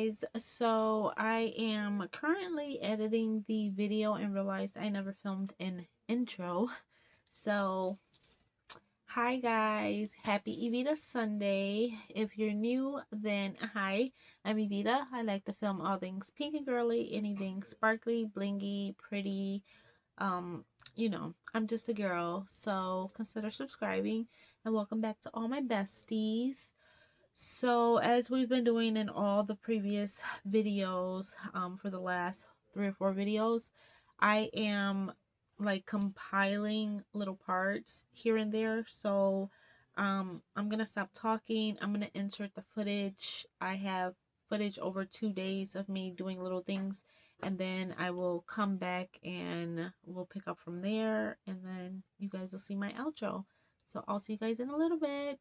guys, so I am currently editing the video and realized I never filmed an intro. So hi guys, happy Evita Sunday. If you're new, then hi, I'm Evita. I like to film all things pink and girly, anything sparkly, blingy, pretty. um I'm just a girl, so consider subscribing, and welcome back to all my besties. So as we've been doing in all the previous videos, for the last 3 or 4 videos, I am like compiling little parts here and there. So I'm gonna stop talking. I'm gonna insert the footage. I have footage over 2 days of me doing little things, and then I will come back and we'll pick up from there, and then you guys will see my outro. So I'll see you guys in a little bit.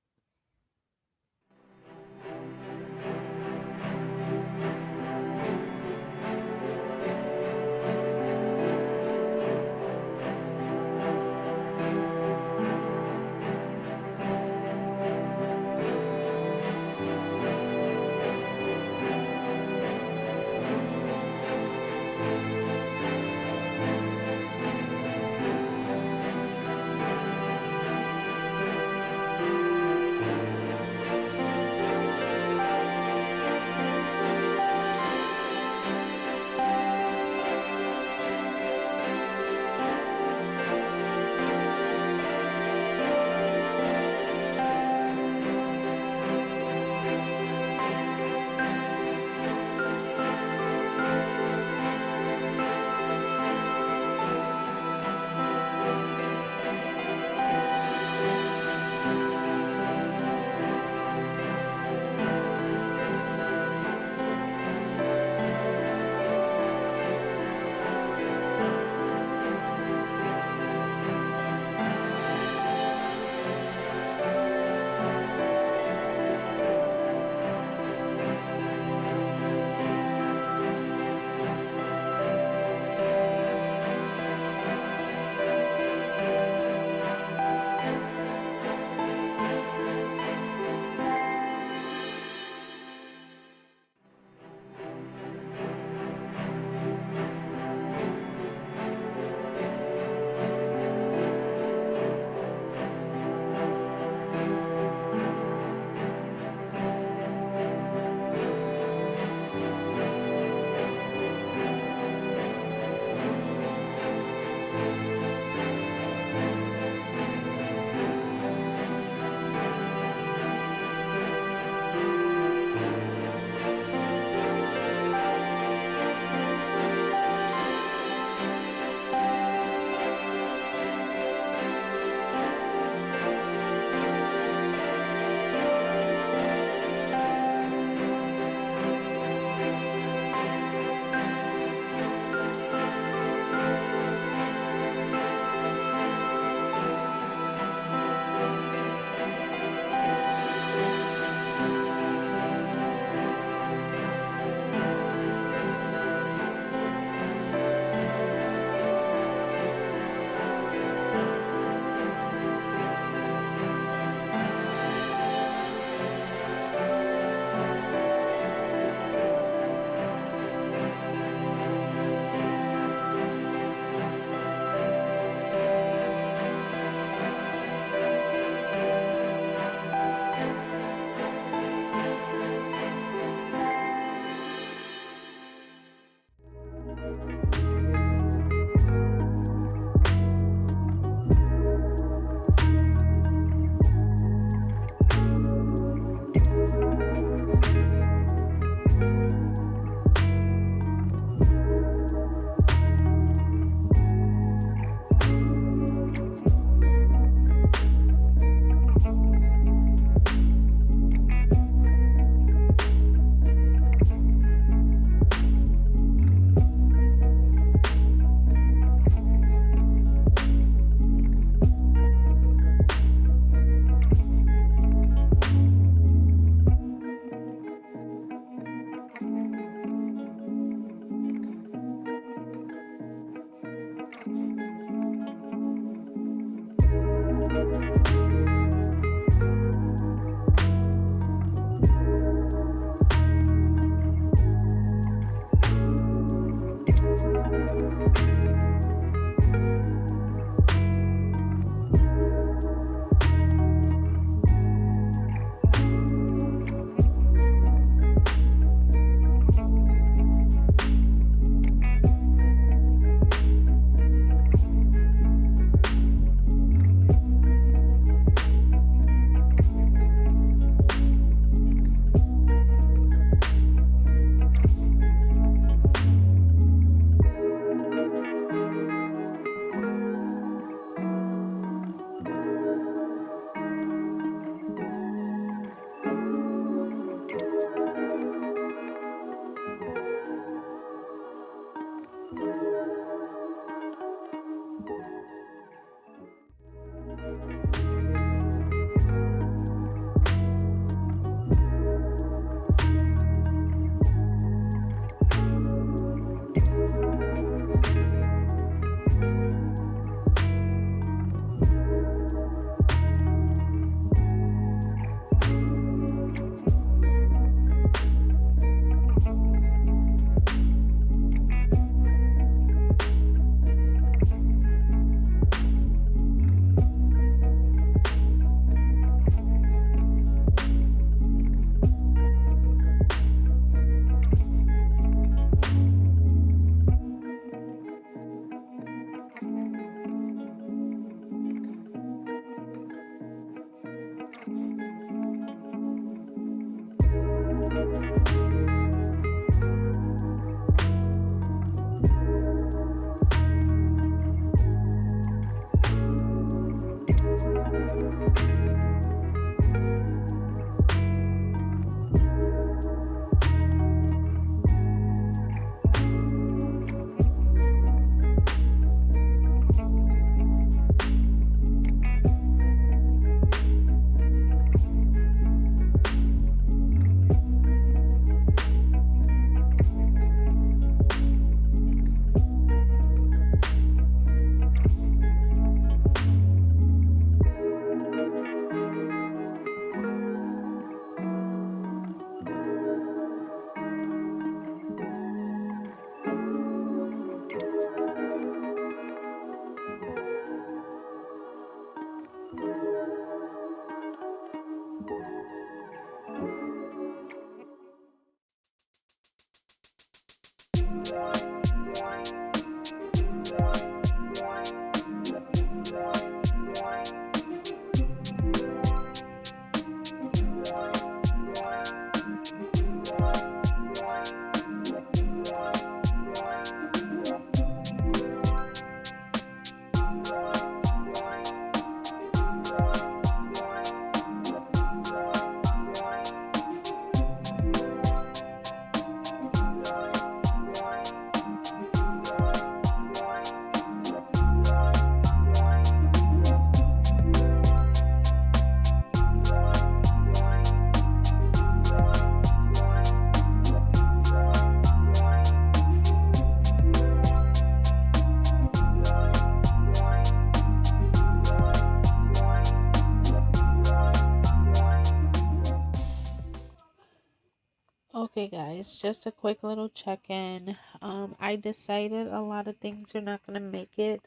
Okay guys, just a quick little check-in. I decided a lot of things are not going to make it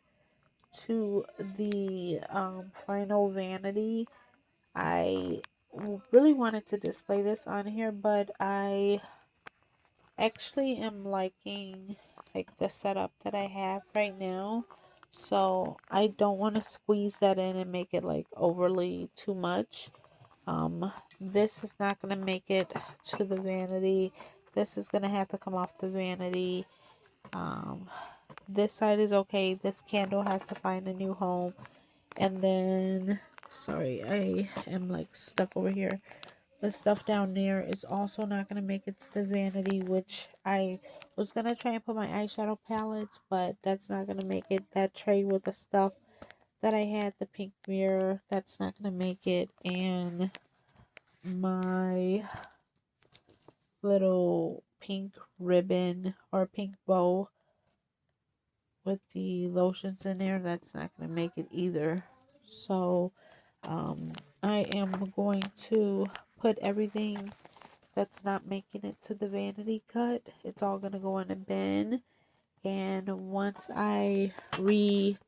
to the final vanity. I really wanted to display this on here, but I actually am liking like the setup that I have right now. So I don't want to squeeze that in and make it like overly too much. This is not going to make it to the vanity. This is going to have to come off the vanity. Um, this side is okay. This candle has to find a new home. And then, sorry, I am like stuck over here. The stuff down there is also not going to make it to the vanity, which I was going to try and put my eyeshadow palettes, but that's not going to make it. That tray with the stuff that I had, the pink mirror, that's not going to make it. And my little pink ribbon or pink bow with the lotions in there, that's not going to make it either. So I am going to put everything that's not making it to the vanity cut. It's all going to go in a bin. And once I redo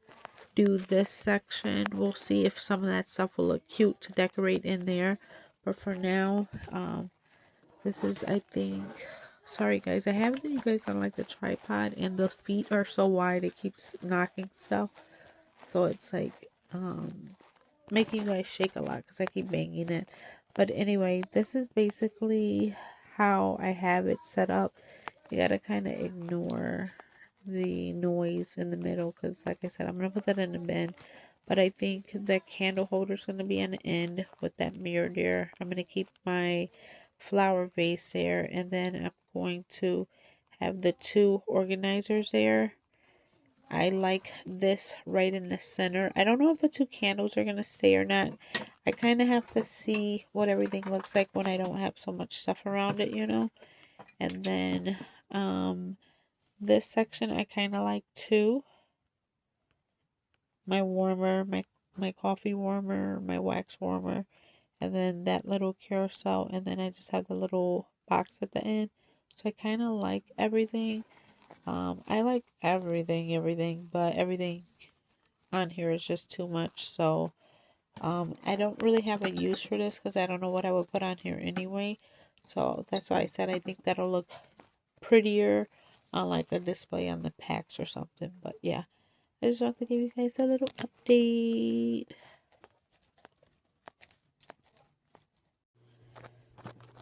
this section, we'll see if some of that stuff will look cute to decorate in there. But for now, this is, I think, sorry guys, I have you guys on like the tripod and the feet are so wide it keeps knocking stuff. So it's like making you guys shake a lot because I keep banging it. But anyway, this is basically how I have it set up. You gotta kind of ignore the noise in the middle because like I said, I'm gonna put that in the bin. But I think the candle holder is gonna be on the end with that mirror there. I'm gonna keep my flower vase there, and then I'm going to have the two organizers there. I like this right in the center. I don't know if the two candles are going to stay or not. I kind of have to see what everything looks like when I don't have so much stuff around it, you know. And then this section I kind of like too. My warmer, my coffee warmer, my wax warmer, and then that little carousel, and then I just have the little box at the end. So I kind of like everything. I like everything, but everything on here is just too much. So I don't really have a use for this because I don't know what I would put on here anyway. So that's why I said I think that'll look prettier on like a display on the packs or something. But yeah, I just want to give you guys a little update.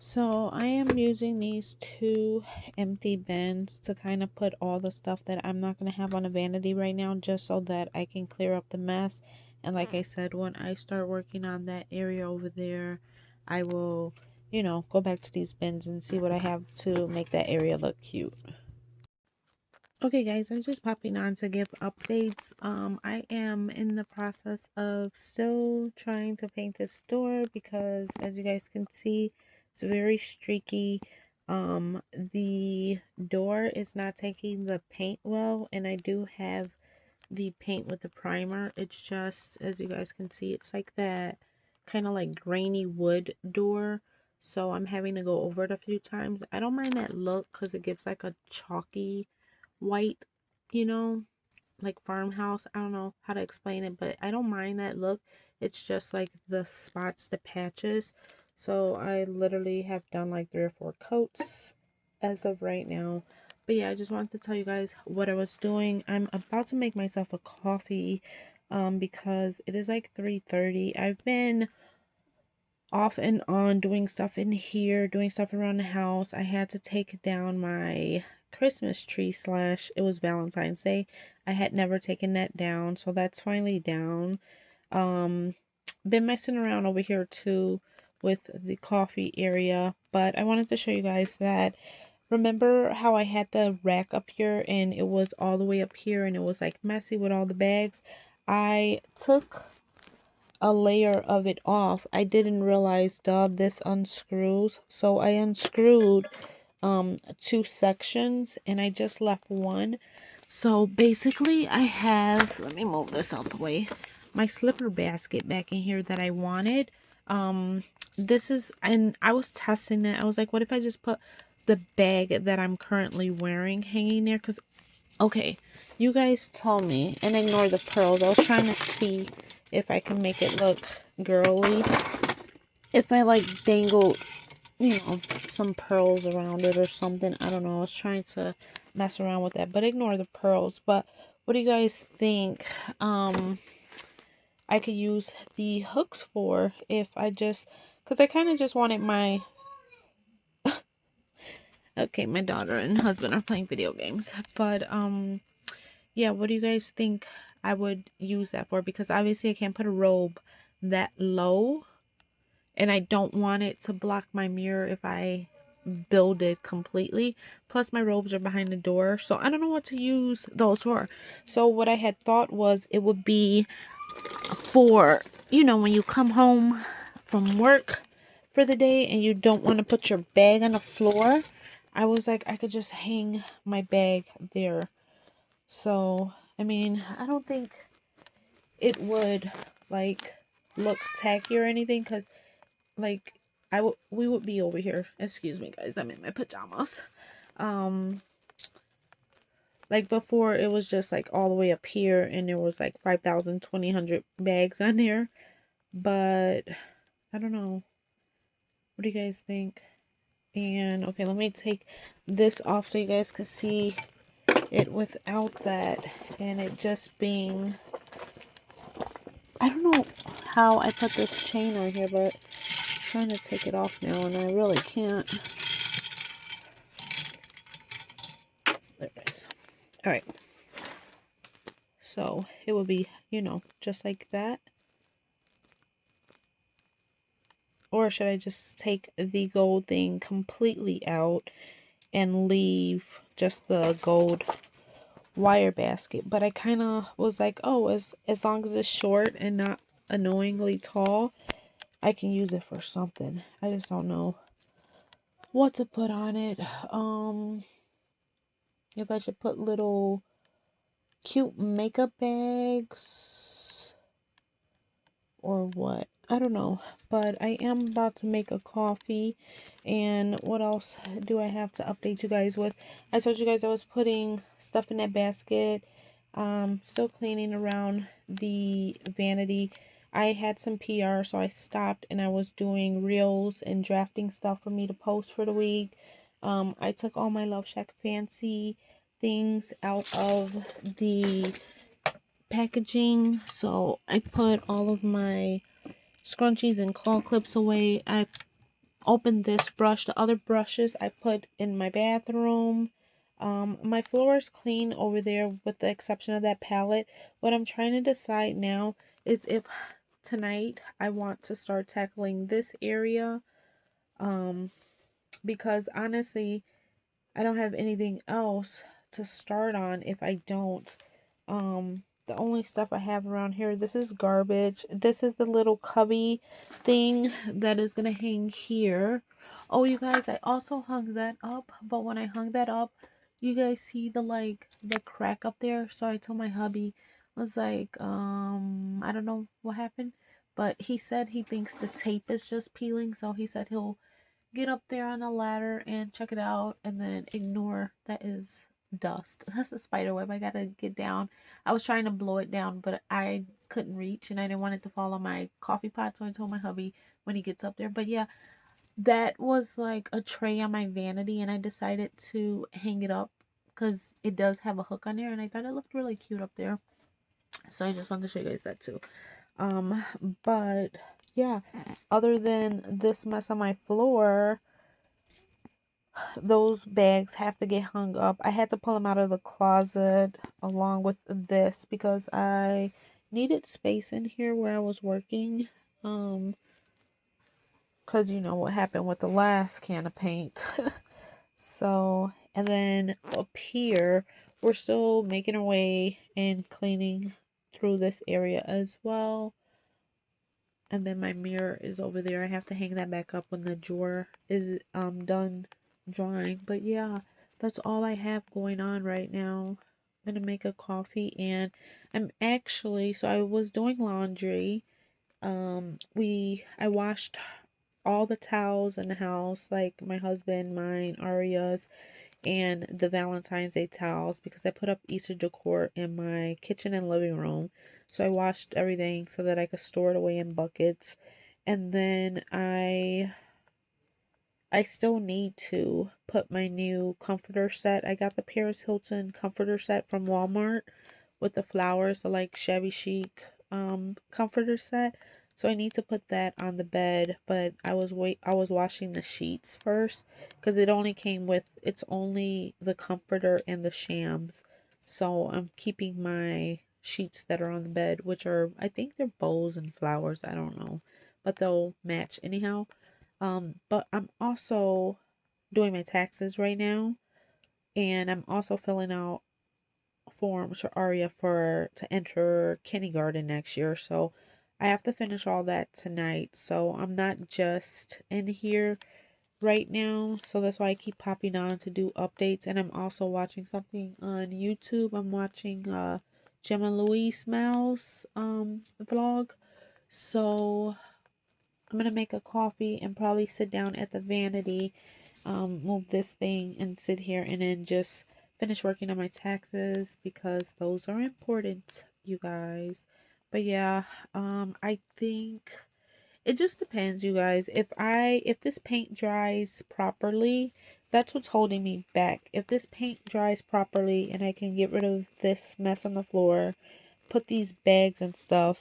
So I am using these two empty bins to kind of put all the stuff that I'm not going to have on a vanity right now, just so that I can clear up the mess. And like I said, when I start working on that area over there, I will, you know, go back to these bins and see what I have to make that area look cute. Okay guys, I'm just popping on to give updates. I am in the process of still trying to paint this door because as you guys can see, it's very streaky. The door is not taking the paint well, and I do have the paint with the primer. It's just, as you guys can see, it's like that kind of like grainy wood door. So I'm having to go over it a few times. I don't mind that look because it gives like a chalky white, you know, like farmhouse. I don't know how to explain it, but I don't mind that look. It's just like the spots, the patches. So I literally have done like 3 or 4 coats as of right now. But yeah, I just wanted to tell you guys what I was doing. I'm about to make myself a coffee because it is like 3:30. I've been off and on doing stuff in here, doing stuff around the house. I had to take down my Christmas tree slash it was Valentine's Day. I had never taken that down, so that's finally down. Been messing around over here too with the coffee area, but I wanted to show you guys that. Remember how I had the rack up here and it was all the way up here and it was like messy with all the bags? I took a layer of it off. I didn't realize, duh, this unscrews. So I unscrewed 2 sections and I just left one. So basically I have, let me move this out the way, my slipper basket back in here that I wanted. This is, and I was testing it. I was like, what if I just put the bag that I'm currently wearing hanging there. Because, okay, you guys tell me, and ignore the pearls. I was trying to see if I can make it look girly. If I like dangle, you know, some pearls around it or something. I don't know. I was trying to mess around with that, but ignore the pearls. But what do you guys think I could use the hooks for if I just, because I kind of just wanted my, okay, my daughter and husband are playing video games, but yeah, what do you guys think I would use that for? Because obviously I can't put a robe that low, and I don't want it to block my mirror if I build it completely. Plus my robes are behind the door, so I don't know what to use those for. So what I had thought was it would be for, you know, when you come home from work for the day and you don't want to put your bag on the floor. I was like, I could just hang my bag there. So I mean, I don't think it would like look tacky or anything, because like we would be over here. Excuse me guys, I'm in my pajamas. Like before it was just like all the way up here and there was like 5,000, 2,000 bags on there. But I don't know. What do you guys think? And okay, let me take this off so you guys can see it without that, and it just being, I don't know how I put this chain on here, but I'm trying to take it off now and I really can't. There it is. All right. So it would be, you know, just like that. Or should I just take the gold thing completely out and leave just the gold wire basket? But I kind of was like, oh, as long as it's short and not annoyingly tall, I can use it for something. I just don't know what to put on it. If I should put little cute makeup bags or what, I don't know. But I am about to make a coffee. And what else do I have to update you guys with? I told you guys I was putting stuff in that basket. Still cleaning around the vanity. I had some PR, so I stopped and I was doing reels and drafting stuff for me to post for the week. I took all my Love Shack fancy things out of the packaging, so I put all of my scrunchies and claw clips away. I opened this brush. The other brushes I put in my bathroom. My floor is clean over there with the exception of that palette. What I'm trying to decide now is if tonight I want to start tackling this area, because honestly I don't have anything else to start on if I don't. The only stuff I have around here, this is garbage. This is the little cubby thing that is gonna hang here. Oh, you guys, I also hung that up, but when I hung that up, you guys see the crack up there. So I told my hubby, I was like, I don't know what happened, but he said he thinks the tape is just peeling, so he said he'll get up there on a ladder and check it out, and then ignore that is dust. That's a spider web. I gotta get down. I was trying to blow it down, but I couldn't reach and I didn't want it to fall on my coffee pot, so I told my hubby when he gets up there. But yeah, that was like a tray on my vanity, and I decided to hang it up because it does have a hook on there and I thought it looked really cute up there. So I just wanted to show you guys that too. But yeah, other than this mess on my floor, those bags have to get hung up. I had to pull them out of the closet along with this because I needed space in here where I was working. Because you know what happened with the last can of paint. So, and then up here, we're still making our way and cleaning through this area as well. And then my mirror is over there. I have to hang that back up when the drawer is done drying. But yeah, that's all I have going on right now. I'm gonna make a coffee, and I'm actually, so I was doing laundry. I washed all the towels in the house, like my husband, mine, Aria's, and the Valentine's Day towels, because I put up Easter decor in my kitchen and living room. So I washed everything so that I could store it away in buckets. And then I still need to put my new comforter set. I got the Paris Hilton comforter set from Walmart with the flowers, the like shabby chic comforter set. So I need to put that on the bed, but I was washing the sheets first because it's only the comforter and the shams. So I'm keeping my sheets that are on the bed, which are, I think they're bows and flowers, I don't know, but they'll match anyhow. But I'm also doing my taxes right now, and I'm also filling out forms for Aria to enter kindergarten next year. So I have to finish all that tonight. So I'm not just in here right now. So that's why I keep popping on to do updates. And I'm also watching something on YouTube. I'm watching Gemma Louise Smiles vlog. So I'm gonna make a coffee and probably sit down at the vanity, move this thing and sit here and then just finish working on my taxes because those are important, you guys. But yeah, I think it just depends, you guys. If this paint dries properly, that's what's holding me back. If this paint dries properly and I can get rid of this mess on the floor, put these bags and stuff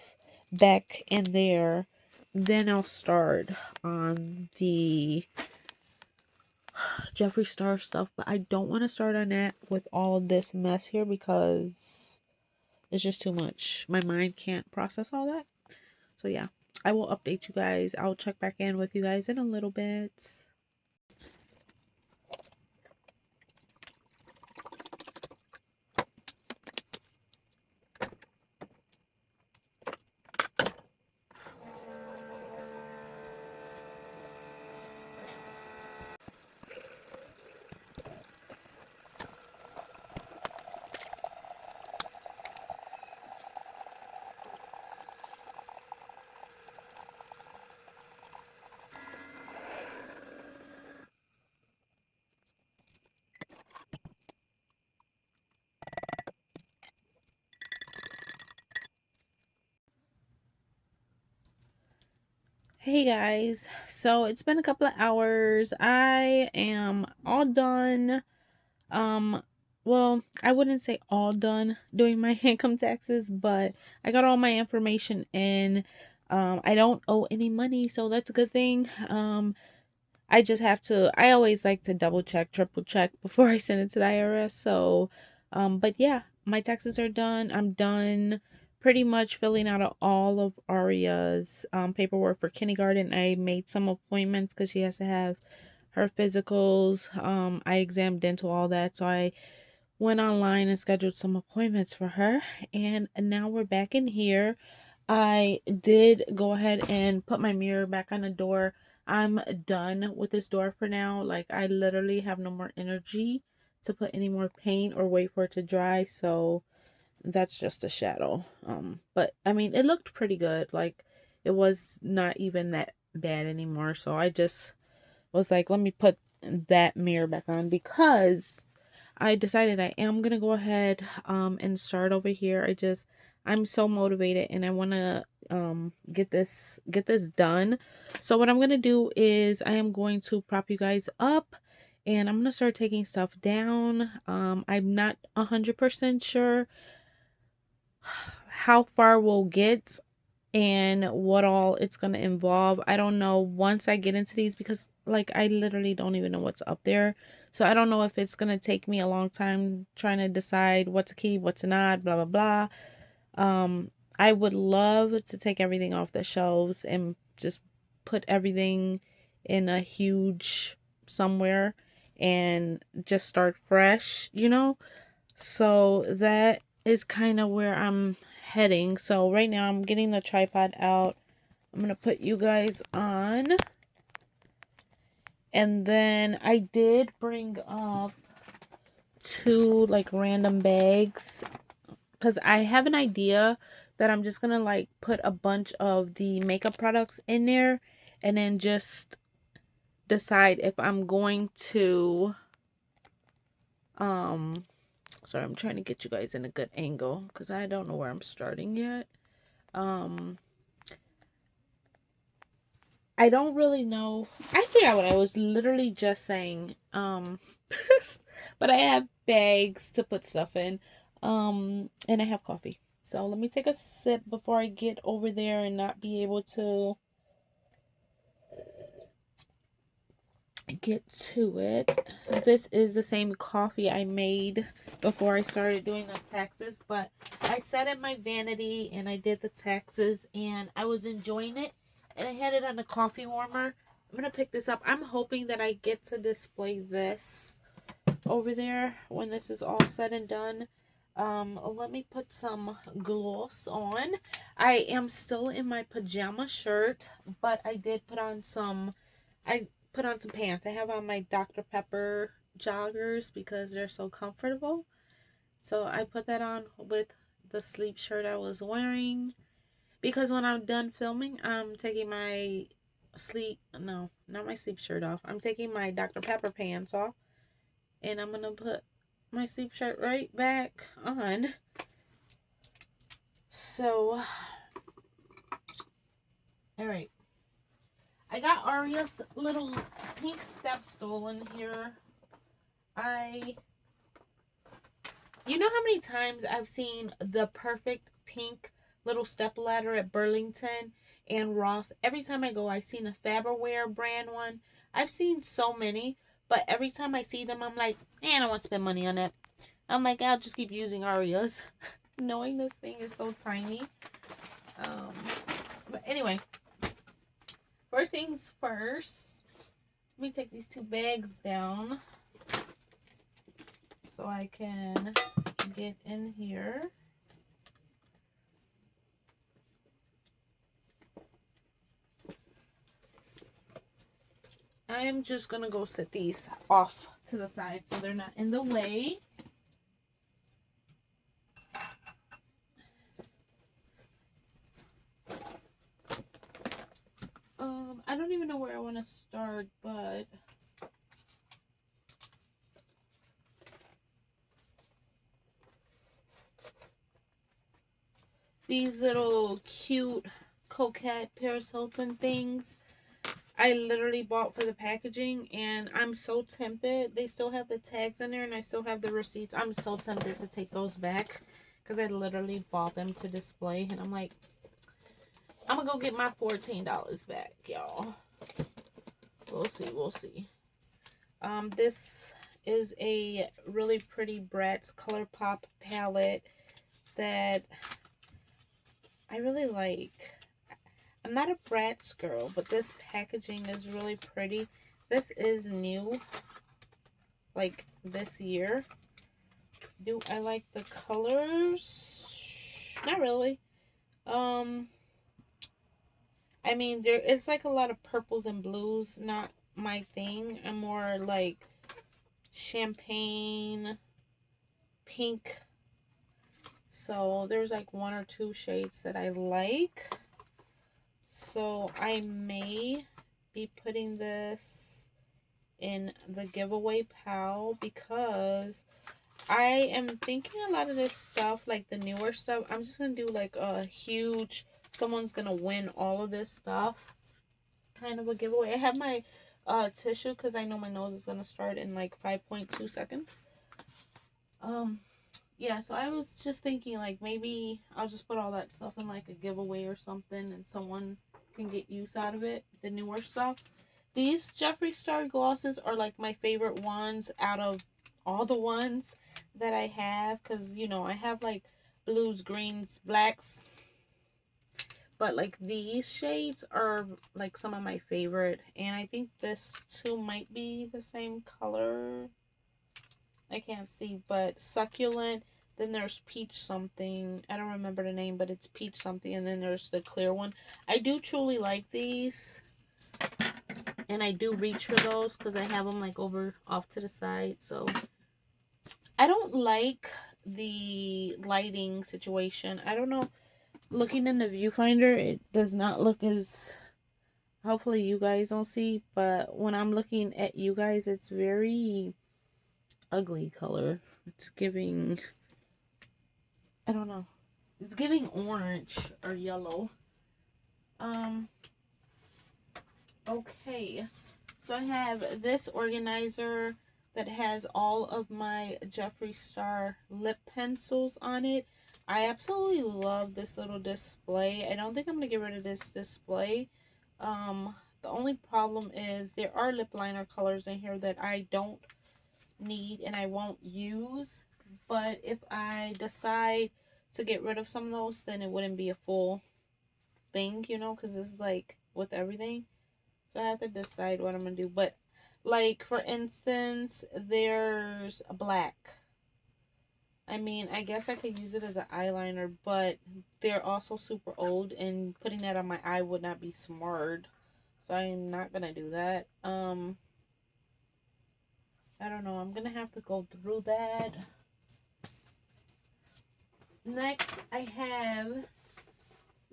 back in there, then I'll start on the Jeffree Star stuff. But I don't want to start on that with all of this mess here because it's just too much. My mind can't process all that. So yeah, I will update you guys. I'll check back in with you guys in a little bit. Hey guys, so it's been a couple of hours. I am all done. Um, well, I wouldn't say all done doing my income taxes, but I got all my information in. I don't owe any money, so that's a good thing. I just have to, I always like to double check, triple check before I send it to the IRS. So, but yeah, my taxes are done. I'm done pretty much filling out all of Aria's paperwork for kindergarten. I made some appointments because she has to have her physicals, eye exam, dental, all that. So I went online and scheduled some appointments for her. And now we're back in here. I did go ahead and put my mirror back on the door. I'm done with this door for now. Like, I literally have no more energy to put any more paint or wait for it to dry. So that's just a shadow. But I mean, it looked pretty good. Like, it was not even that bad anymore. So I just was like, let me put that mirror back on because I decided I am gonna go ahead and start over here. I'm so motivated and I want to get this done. So what I'm gonna do is I am going to prop you guys up and I'm gonna start taking stuff down. I'm not 100% sure how far we'll get and what all it's going to involve. I don't know once I get into these because like I literally don't even know what's up there. So I don't know if it's going to take me a long time trying to decide what to keep, what to not, blah, blah, blah. I would love to take everything off the shelves and just put everything in a huge somewhere and just start fresh, you know? So that is kind of where I'm heading. So right now I'm getting the tripod out. I'm going to put you guys on. And then I did bring up two like random bags because I have an idea that I'm just going to like put a bunch of the makeup products in there and then just decide if I'm going to, sorry, I'm trying to get you guys in a good angle because I don't know where I'm starting yet. I don't really know. I forgot what I was literally just saying. But I have bags to put stuff in. And I have coffee. So let me take a sip before I get over there and not be able to get to it. This is the same coffee I made before I started doing the taxes, but I set it my vanity and I did the taxes and I was enjoying it, and I had it on a coffee warmer. I'm gonna pick this up. I'm hoping that I get to display this over there when this is all said and done. Let me put some gloss on. I am still in my pajama shirt, but I did put on some pants. I have on my Dr. Pepper joggers because they're so comfortable. So I put that on with the sleep shirt I was wearing. Because when I'm done filming, I'm taking my not my sleep shirt off. I'm taking my Dr. Pepper pants off. And I'm going to put my sleep shirt right back on. So, alright. I got Aria's little pink step stool in here. You know how many times I've seen the perfect pink little step ladder at Burlington and Ross? Every time I go, I've seen a Faberware brand one. I've seen so many, but every time I see them, I'm like, I don't want to spend money on it. I'm like, I'll just keep using Aria's. Knowing this thing is so tiny. But anyway, first things first, let me take these two bags down so I can get in here. I'm just going to go set these off to the side so they're not in the way. I don't even know where I want to start, but these little cute coquette Paris Hilton things I literally bought for the packaging, and I'm so tempted. They still have the tags in there and I still have the receipts. I'm so tempted to take those back because I literally bought them to display, and I'm like, I'm gonna go get my $14 back, y'all. We'll see. This is a really pretty Bratz Color Pop palette that I really like. I'm not a Bratz girl, but this packaging is really pretty. This is new, like this year. Do I like the colors? Not really. I mean, it's like a lot of purples and blues, not my thing. I'm more like champagne, pink. So there's like one or two shades that I like. So I may be putting this in the giveaway pile because I am thinking a lot of this stuff, like the newer stuff, I'm just going to do like a huge, someone's going to win all of this stuff kind of a giveaway. I have my tissue because I know my nose is going to start in like 5.2 seconds. Yeah, so I was just thinking like maybe I'll just put all that stuff in like a giveaway or something and someone can get use out of it, the newer stuff. These Jeffree Star glosses are like my favorite ones out of all the ones that I have, because you know I have like blues, greens, blacks, but like these shades are like some of my favorite, and I think this too might be the same color. I can't see, but succulent. Then there's peach something. I don't remember the name, but it's peach something. And then there's the clear one. I do truly like these. And I do reach for those because I have them like over off to the side. So I don't like the lighting situation. I don't know. Looking in the viewfinder, it does not look as Hopefully you guys don't see, but when I'm looking at you guys, it's very ugly color. It's giving, I don't know. It's giving orange or yellow. Um, okay. So I have this organizer that has all of my Jeffree Star lip pencils on it. I absolutely love this little display. I don't think I'm going to get rid of this display. The only problem is there are lip liner colors in here that I don't need and I won't use. But if I decide to get rid of some of those, then it wouldn't be a full thing, you know, because this is like with everything. So I have to decide what I'm going to do. But like, for instance, there's a black. I mean, I guess I could use it as an eyeliner, but they're also super old and putting that on my eye would not be smart. So I'm not going to do that. I don't know. I'm going to have to go through that. Next, I have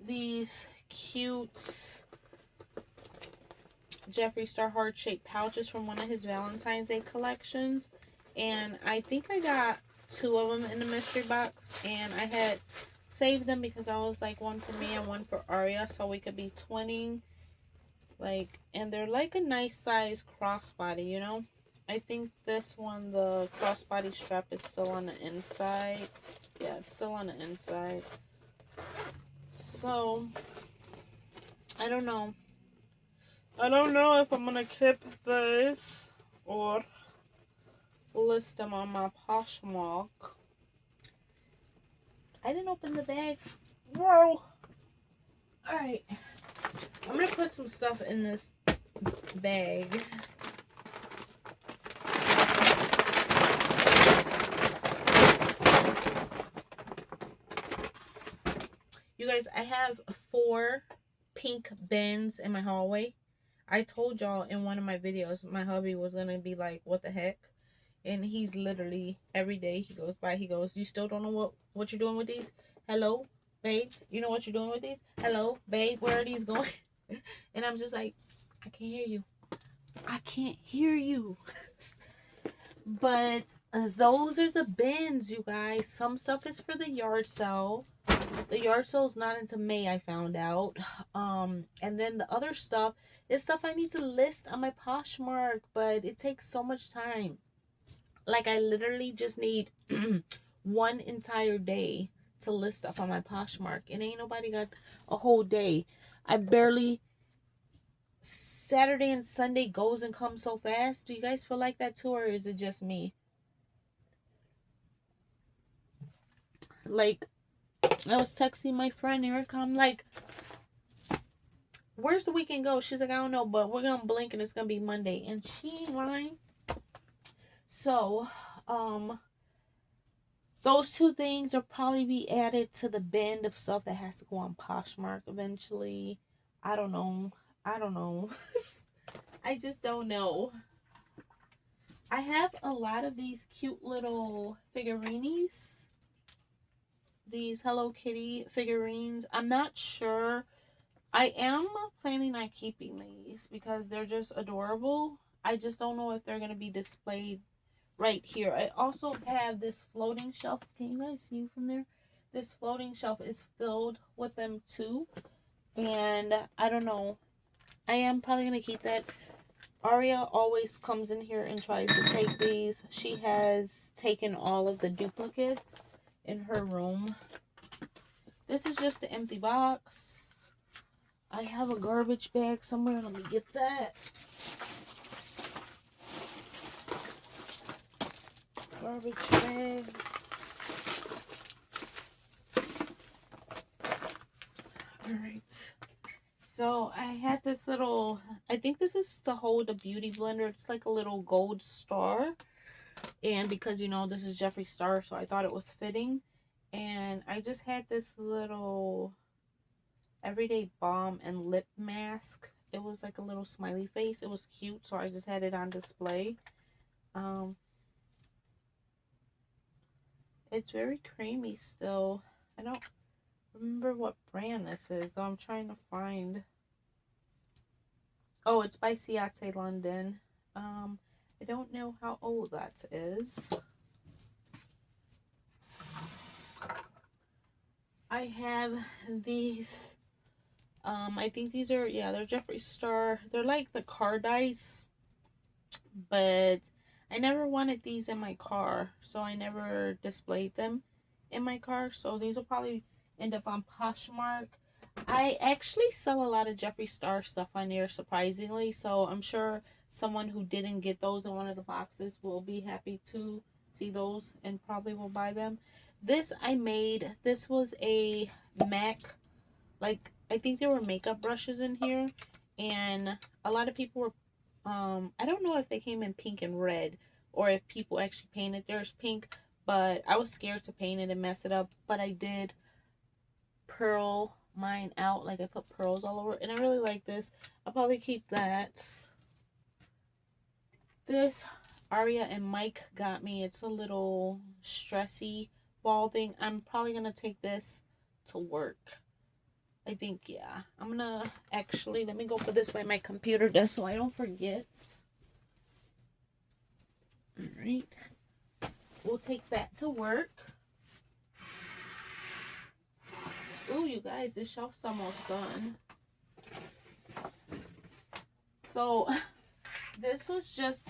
these cute Jeffree Star heart-shaped pouches from one of his Valentine's Day collections. And I think I got 2 of them in the mystery box. And I had saved them because I was like, one for me and one for Aria, so we could be twinning. Like, and they're like a nice size crossbody, you know. I think this one, the crossbody strap is still on the inside. Yeah, it's still on the inside. So, I don't know. I don't know if I'm gonna keep this or list them on my Poshmark. I didn't open the bag. Whoa! Alright. I'm gonna put some stuff in this bag. You guys, I have 4 pink bins in my hallway. I told y'all in one of my videos my hubby was gonna be like, what the heck? And he's literally, every day he goes by, he goes, you still don't know what you're doing with these? Hello, babe, you know what you're doing with these? Hello, babe, where are these going? And I'm just like, I can't hear you. I can't hear you. But those are the bins, you guys. Some stuff is for the yard sale. The yard sale's not until May, I found out. And then the other stuff is stuff I need to list on my Poshmark, but it takes so much time. Like, I literally just need one entire day to list stuff on my Poshmark, and ain't nobody got a whole day. I barely, Saturday and Sunday goes and comes so fast. Do you guys feel like that too, or is it just me? Like, I was texting my friend Erica, I'm like, where's the weekend go? She's like, I don't know, but we're gonna blink and it's gonna be Monday. And she ain't lying. So, those 2 things will probably be added to the bin of stuff that has to go on Poshmark eventually. I don't know. I don't know. I just don't know. I have a lot of these cute little figurines. These Hello Kitty figurines. I'm not sure. I am planning on keeping these because they're just adorable. I just don't know if they're going to be displayed right here. I also have this floating shelf. Can you guys see from there? This floating shelf is filled with them too. And I don't know. I am probably going to keep that. Aria always comes in here and tries to take these. She has taken all of the duplicates in her room. This is just the empty box. I have a garbage bag somewhere. Let me get that. Garbage bag. Alright. So I had this little, I think this is to hold a beauty blender. It's like a little gold star. And because, you know, this is Jeffree Star, so I thought it was fitting. And I just had this little everyday balm and lip mask. It was like a little smiley face. It was cute, so I just had it on display. It's very creamy still. I don't remember what brand this is, though. I'm trying to find. Oh, it's by Ciate London. I don't know how old that is. I have these. I think these are, yeah, they're Jeffree Star. They're like the car dice, but I never wanted these in my car, so I never displayed them in my car. So these will probably end up on Poshmark. I actually sell a lot of Jeffree Star stuff on there, surprisingly, so I'm sure someone who didn't get those in one of the boxes will be happy to see those and probably will buy them. This I made. This was a MAC, like, I think there were makeup brushes in here, and a lot of people were, I don't know if they came in pink and red or if people actually painted theirs pink, but I was scared to paint it and mess it up, but I did pearl mine out. Like, I put pearls all over, and I really like this. I'll probably keep that. This Aria and Mike got me. It's a little stressy ball thing. I'm probably gonna take this to work. I think, yeah. I'm gonna actually, let me go put this by my computer desk so I don't forget. Alright. We'll take that to work. Ooh, you guys, this shelf's almost done. So, this was just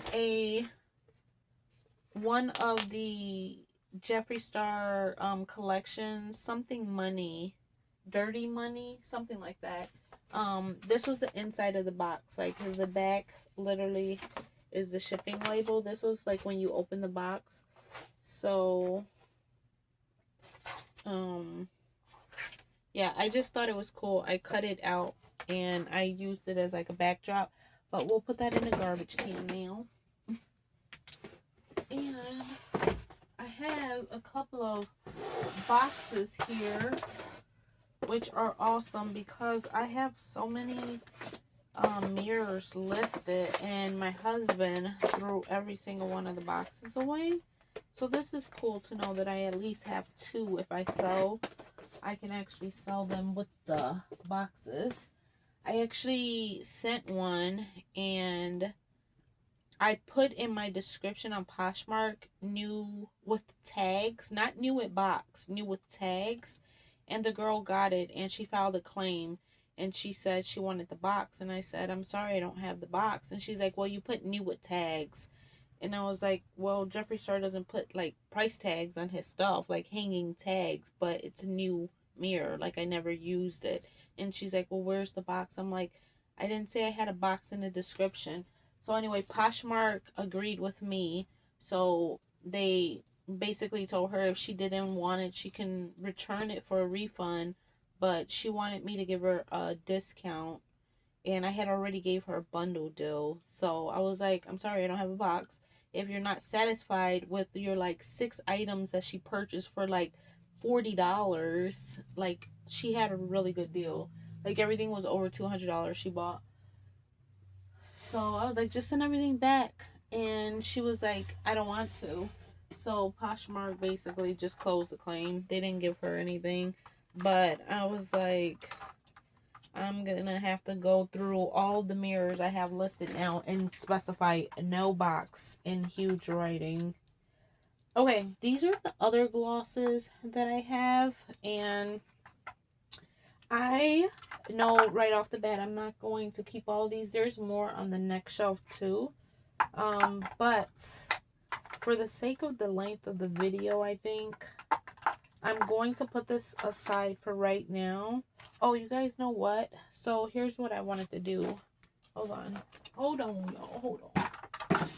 one of the Jeffree Star collections. Something money. Dirty Money. Something like that. This was the inside of the box. Like, the back literally is the shipping label. This was like when you open the box. So, yeah, I just thought it was cool. I cut it out and I used it as like a backdrop, but we'll put that in the garbage can now. And I have a couple of boxes here, which are awesome because I have so many mirrors listed, and my husband threw every single one of the boxes away. So this is cool to know that I at least have 2 if I sell. I can actually sell them with the boxes. I actually sent one, and I put in my description on Poshmark, new with tags, not new with box, new with tags. And the girl got it, and she filed a claim, and she said she wanted the box, and I said, I'm sorry, I don't have the box. And she's like, well, you put new with tags. And I was like, well, Jeffree Star doesn't put like price tags on his stuff, like hanging tags, but it's a new mirror, like I never used it. And she's like, well, where's the box? I'm like, I didn't say I had a box in the description. So anyway, Poshmark agreed with me, so they basically told her if she didn't want it, she can return it for a refund, but she wanted me to give her a discount, and I had already gave her a bundle deal. So I was like, I'm sorry, I don't have a box. If you're not satisfied with your like 6 items that she purchased for like $40, like, she had a really good deal. Like, everything was over $200 she bought. So I was like, just send everything back. And she was like, I don't want to. So Poshmark basically just closed the claim. They didn't give her anything. But I was like, I'm gonna have to go through all the mirrors I have listed now and specify no box in huge writing. Okay, these are the other glosses that I have, and I know right off the bat I'm not going to keep all these. There's more on the next shelf too, but for the sake of the length of the video, I think I'm going to put this aside for right now. Oh, you guys know what? So here's what I wanted to do. Hold on, y'all, hold on.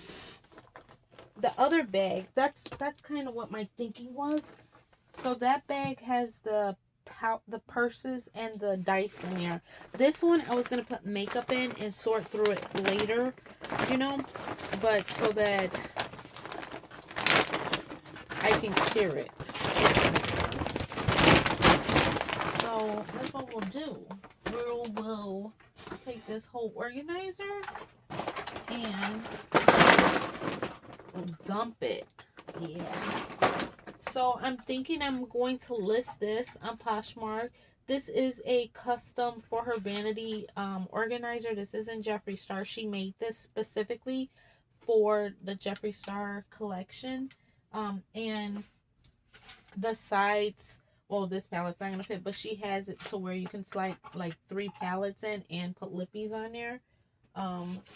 The other bag, that's kind of what my thinking was. So that bag has the purses and the dice in there. This one I was gonna put makeup in and sort through it later, you know, but so that I can clear it, if that makes sense. So that's what we'll do. We'll take this whole organizer and we'll dump it. Yeah. So I'm thinking I'm going to list this on Poshmark. This is a custom for Her Vanity organizer. This isn't Jeffree Star. She made this specifically for the Jeffree Star collection. And the sides, well, this palette's not gonna fit, but she has it to where you can slide like 3 palettes in and put lippies on there.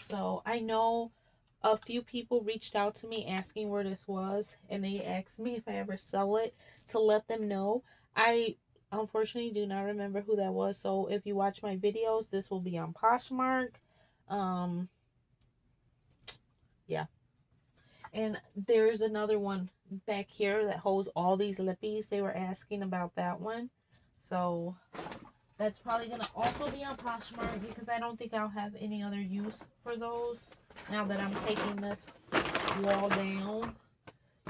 So I know a few people reached out to me asking where this was, and they asked me if I ever sell it to let them know. I unfortunately do not remember who that was, so if you watch my videos, this will be on Poshmark. Yeah. And there's another one back here that holds all these lippies. They were asking about that one. So that's probably going to also be on Poshmark because I don't think I'll have any other use for those now that I'm taking this wall down.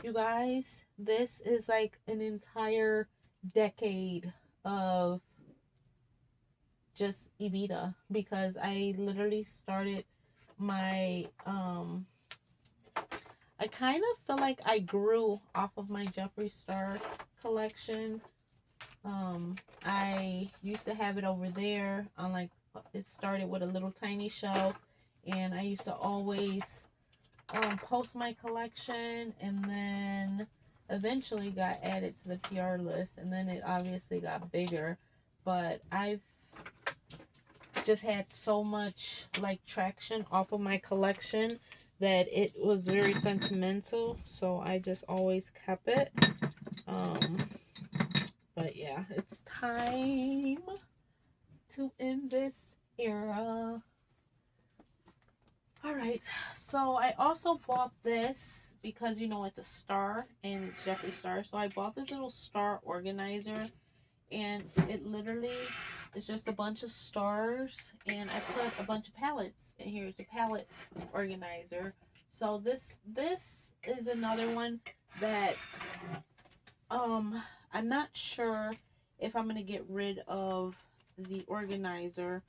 You guys, this is like an entire decade of just Evita because I literally started my I kind of feel like I grew off of my Jeffree Star collection. I used to have it over there on like, it started with a little tiny shelf, and I used to always post my collection, and then eventually got added to the PR list, and then it obviously got bigger. But I've just had so much like traction off of my collection that it was very sentimental, so I just always kept it. But yeah, it's time to end this era. All right, so I also bought this because you know it's a star and it's Jeffree Star, so I bought this little star organizer, and it literally is just a bunch of stars, and I put a bunch of palettes, and here's a palette organizer. So this is another one that I'm not sure if I'm gonna get rid of the organizer.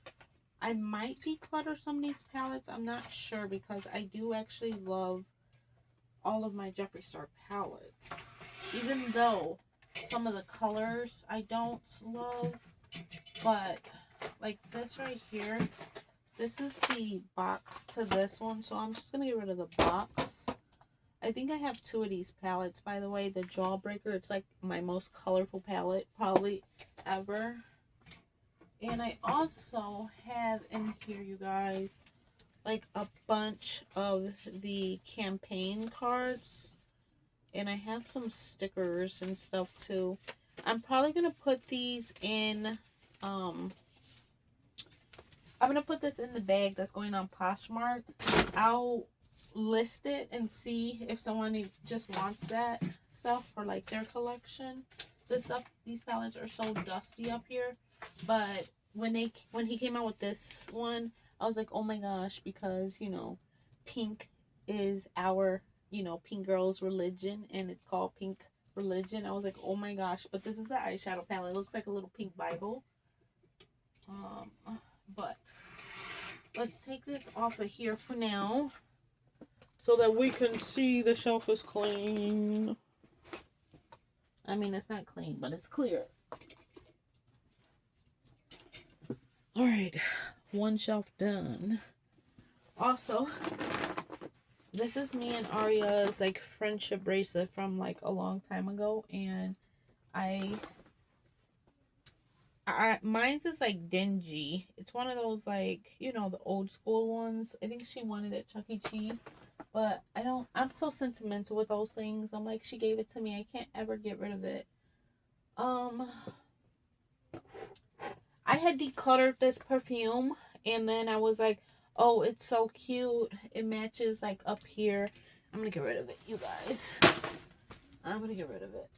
I might declutter some of these palettes. I'm not sure because I do actually love all of my Jeffree Star palettes, even though some of the colors I don't love. But like this right here, this is the box to this one, so I'm just gonna get rid of the box. I think I have 2 of these palettes, by the way. The Jawbreaker, it's like my most colorful palette probably ever. And I also have in here, you guys, like a bunch of the campaign cards, and I have some stickers and stuff too. I'm probably gonna put these in I'm gonna put this in the bag that's going on Poshmark. I'll list it and see if someone just wants that stuff for like their collection. These palettes are so dusty up here, but when he came out with this one, I was like, oh my gosh, because you know, pink is our, you know, pink girl's religion, and it's called Pink Religion. I was like, oh my gosh, but this is an eyeshadow palette. It looks like a little pink Bible. But let's take this off of here for now so that we can see the shelf is clean. I mean, it's not clean, but it's clear. All right, one shelf done. Also, this is me and Arya's like friendship bracelet from like a long time ago, and mine's is like dingy. It's one of those like, you know, the old school ones. I think she wanted it Chuck E. Cheese, but I'm so sentimental with those things. I'm like, she gave it to me. I can't ever get rid of it. I had decluttered this perfume, and then I was like, oh, it's so cute. It matches like up here. I'm gonna get rid of it, you guys. I'm gonna get rid of it.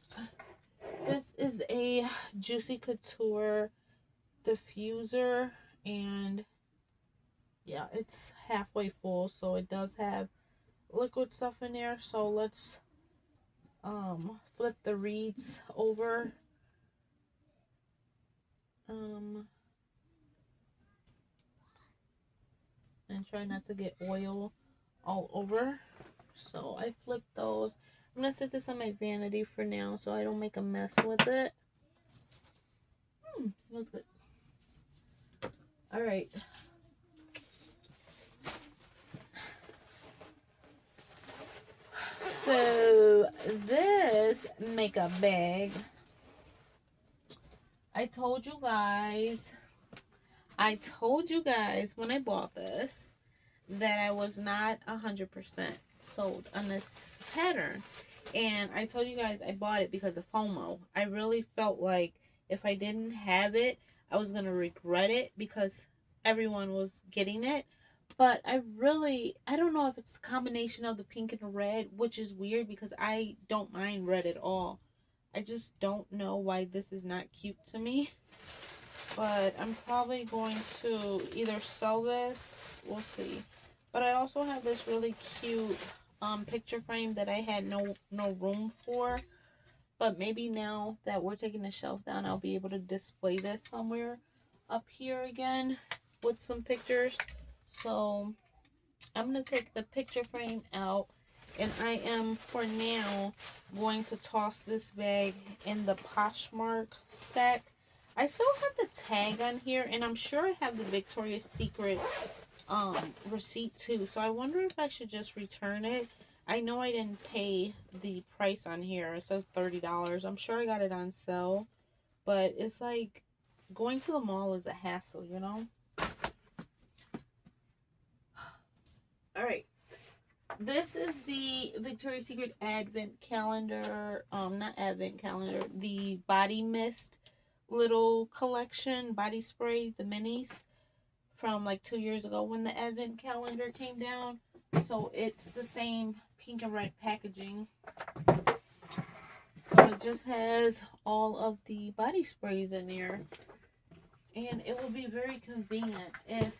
This is a Juicy Couture diffuser, and yeah, it's halfway full, so it does have liquid stuff in there. So let's flip the reeds over. And try not to get oil all over. So I flipped those. I'm going to set this on my vanity for now so I don't make a mess with it. Smells good. All right. So this makeup bag, I told you guys when I bought this that I was not 100% sold on this pattern. And I told you guys I bought it because of FOMO. I really felt like if I didn't have it, I was going to regret it because everyone was getting it. But I don't know if it's a combination of the pink and the red, which is weird because I don't mind red at all. I just don't know why this is not cute to me. But I'm probably going to either sell this, we'll see. But I also have this really cute picture frame that I had no room for. But maybe now that we're taking the shelf down, I'll be able to display this somewhere up here again with some pictures. So I'm going to take the picture frame out, and I am for now going to toss this bag in the Poshmark stack. I still have the tag on here, and I'm sure I have the Victoria's Secret receipt too. So I wonder if I should just return it. I know I didn't pay the price on here. It says $30. I'm sure I got it on sale, but it's like going to the mall is a hassle, you know? All right. This is the Victoria's Secret Advent Calendar, not Advent Calendar, the Body Mist little collection, body spray, the minis from like 2 years ago when the Advent Calendar came down. So it's the same pink and red packaging. So it just has all of the body sprays in there. And it will be very convenient if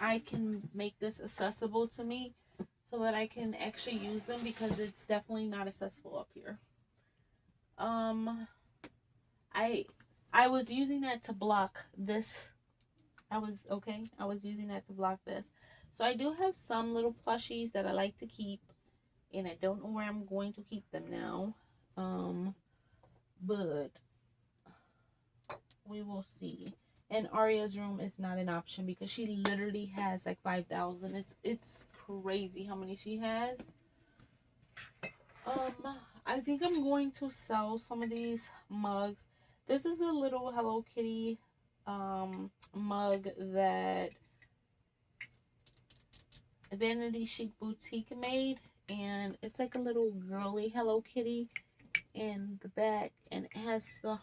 I can make this accessible to me so that I can actually use them, because it's definitely not accessible up here. I was using that to block this. I was using that to block this. So I do have some little plushies that I like to keep, and I don't know where I'm going to keep them now. But we will see. And Aria's room is not an option because she literally has like 5,000. It's crazy how many she has. I think I'm going to sell some of these mugs. This is a little Hello Kitty mug that Vanity Chic Boutique made, and it's like a little girly Hello Kitty in the back, and it has the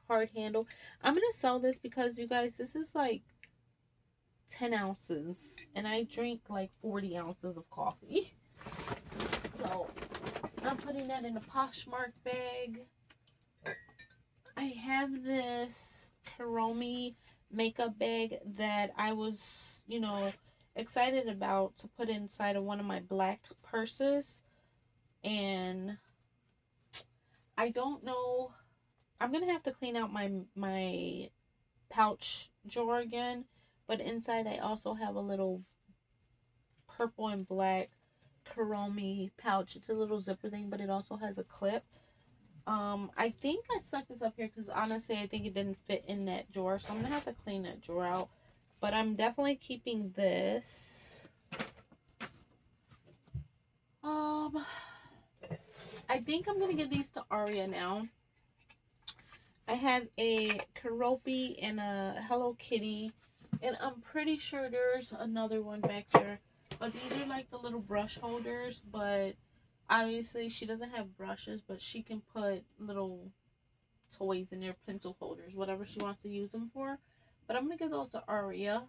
hard handle. I'm gonna sell this because, you guys, this is like 10 ounces, and I drink like 40 ounces of coffee. So I'm putting that in a Poshmark bag. I have this Karomi makeup bag that I was, excited about to put inside of one of my black purses. And I don't know. I'm going to have to clean out my pouch drawer again. But inside I also have a little purple and black Karomi pouch. It's a little zipper thing, but it also has a clip. I think I stuck this up here because honestly I think it didn't fit in that drawer, so I'm gonna have to clean that drawer out. But I'm definitely keeping this. I think I'm gonna give these to Aria now. I have a Karopi and a Hello Kitty, and I'm pretty sure there's another one back there. But these are like the little brush holders, but obviously she doesn't have brushes, but she can put little toys in there, pencil holders, whatever she wants to use them for. But I'm going to give those to Aria.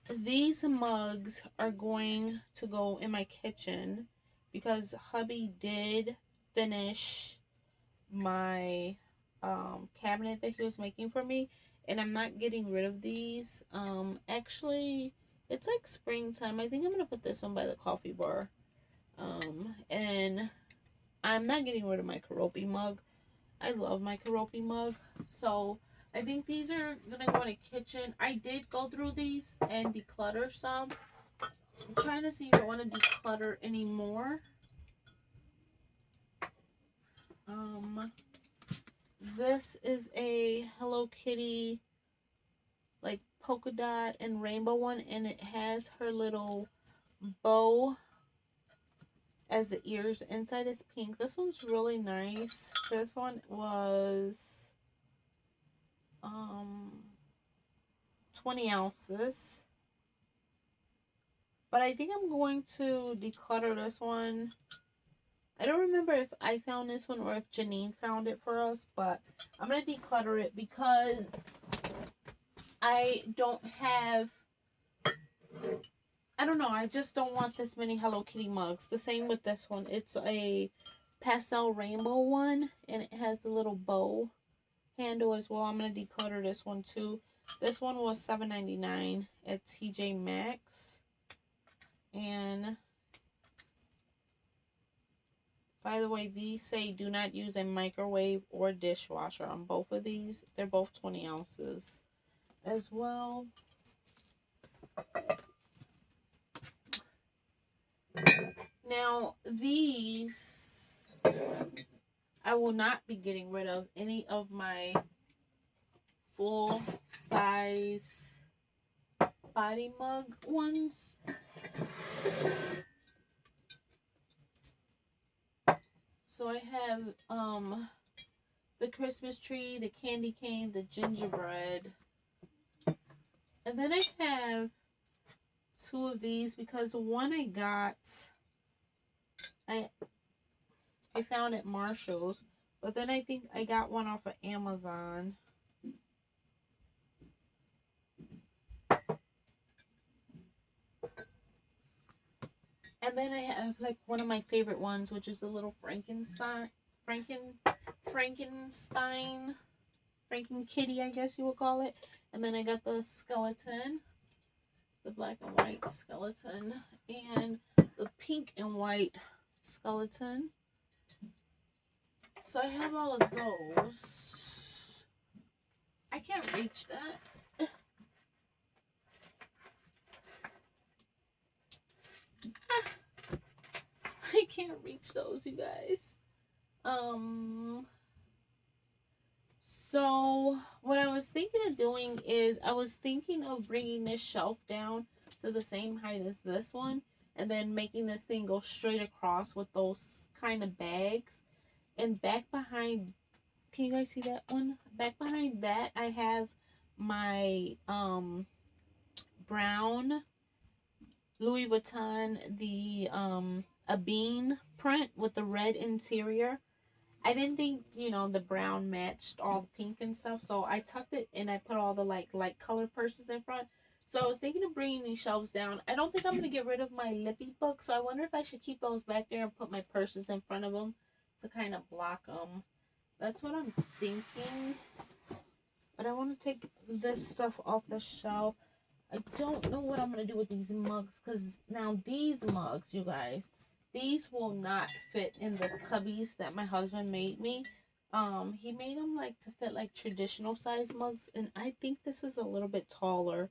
These mugs are going to go in my kitchen because hubby did finish my cabinet that he was making for me, and I'm not getting rid of these. Actually, it's like springtime. I think I'm gonna put this one by the coffee bar. And I'm not getting rid of my Karopi mug. I love my Karopi mug, so I think these are gonna go in a kitchen. I did go through these and declutter some. I'm trying to see if I want to declutter anymore. This is a Hello Kitty, like polka dot and rainbow one, and it has her little bow as the ears. Inside is pink. This one's really nice. This one was 20 ounces. But I think I'm going to declutter this one. I don't remember if I found this one or if Janine found it for us, but I'm going to declutter it because I don't have, I don't know, I just don't want this many Hello Kitty mugs. The same with this one. It's a pastel rainbow one, and it has the little bow handle as well. I'm going to declutter this one too. This one was $7.99 at TJ Maxx. And by the way, these say do not use a microwave or dishwasher on both of these. They're both 20 ounces as well. Now, these, I will not be getting rid of any of my full size body mug ones. So I have the Christmas tree, the candy cane, the gingerbread. And then I have two of these because the one I got, I found at Marshall's, but then I think I got one off of Amazon. And then I have like one of my favorite ones, which is the little Franken Kitty, I guess you would call it. And then I got the skeleton, the black and white skeleton, and the pink and white skeleton. So I have all of those. I can't reach that. I can't reach those, you guys. So what I was thinking of doing is I was thinking of bringing this shelf down to the same height as this one, and then making this thing go straight across with those kind of bags. And back behind, can you guys see that one? Back behind that, I have my brown Louis Vuitton, the a bean print with the red interior. I didn't think, you know, the brown matched all the pink and stuff, so I tucked it and I put all the like light color purses in front. So I was thinking of bringing these shelves down. I don't think I'm going to get rid of my Lippy book, so I wonder if I should keep those back there and put my purses in front of them to kind of block them. That's what I'm thinking. But I want to take this stuff off the shelf. I don't know what I'm going to do with these mugs, because now these mugs, you guys, these will not fit in the cubbies that my husband made me. He made them like to fit like traditional size mugs, and I think this is a little bit taller,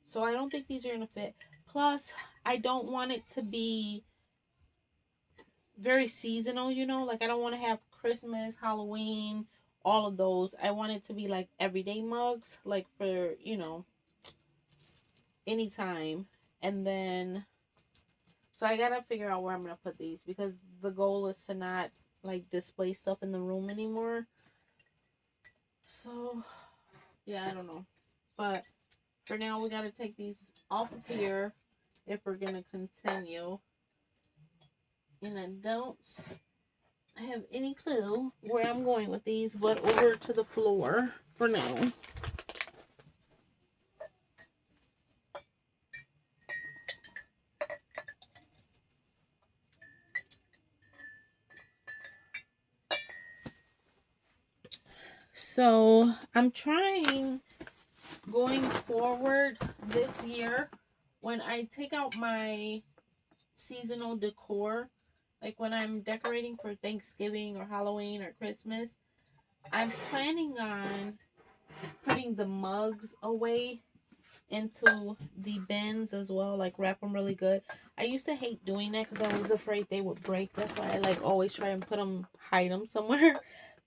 so I don't think these are going to fit. Plus, I don't want it to be very seasonal, you know, like I don't want to have Christmas, Halloween, all of those. I want it to be like everyday mugs, like for, you know, anytime. And then, so I gotta figure out where I'm gonna put these, because the goal is to not like display stuff in the room anymore. So yeah, I don't know, but for now we gotta take these off of here if we're gonna continue. And I don't have any clue where I'm going with these, but over to the floor for now. So I'm trying, going forward this year, when I take out my seasonal decor, like when I'm decorating for Thanksgiving or Halloween or Christmas, I'm planning on putting the mugs away into the bins as well, like wrap them really good. I used to hate doing that because I was afraid they would break. That's why I like always try and hide them somewhere.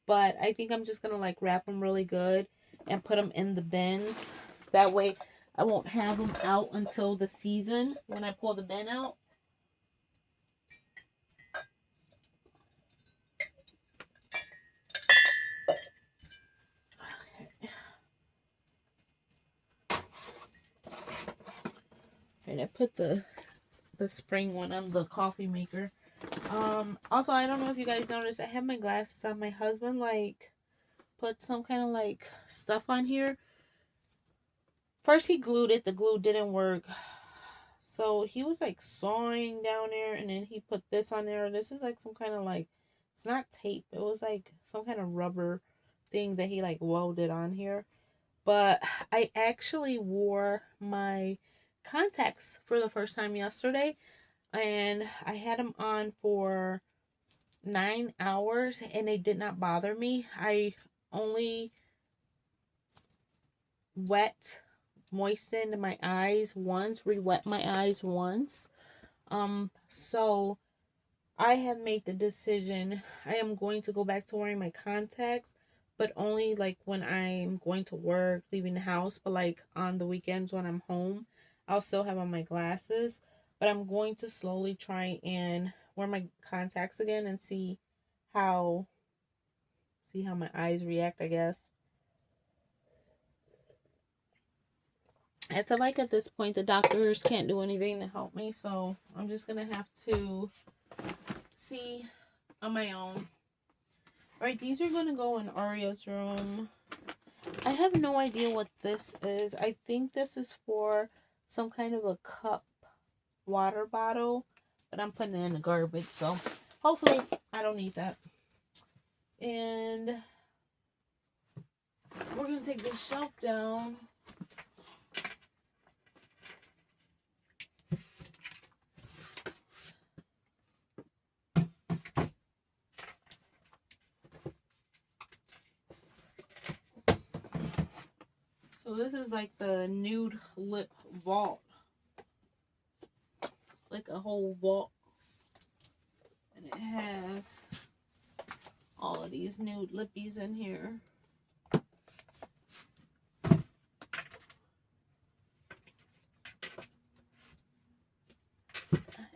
But I think I'm just gonna like wrap them really good and put them in the bins. That way I won't have them out until the season when I pull the bin out. And I put the spring one on the coffee maker. Also, I don't know if you guys noticed, I have my glasses on. My husband like put some kind of like stuff on here. First he glued it, the glue didn't work, so he was like sawing down there, and then he put this on there. This is like some kind of like, it's not tape, it was like some kind of rubber thing that he like welded on here. But I actually wore my contacts for the first time yesterday, and I had them on for 9 hours and they did not bother me. I only moistened my eyes once, re-wet my eyes once. So I have made the decision. I am going to go back to wearing my contacts, but only like when I'm going to work, leaving the house. But like on the weekends when I'm home, I'll still have on my glasses. But I'm going to slowly try and wear my contacts again and see how my eyes react, I guess. I feel like at this point the doctors can't do anything to help me, so I'm just gonna have to see on my own. Alright, these are gonna go in Aria's room. I have no idea what this is. I think this is for some kind of a cup water bottle, but I'm putting it in the garbage, so hopefully I don't need that. And we're gonna take this shelf down. So this is like the nude lip vault. Like a whole vault. And it has all of these nude lippies in here.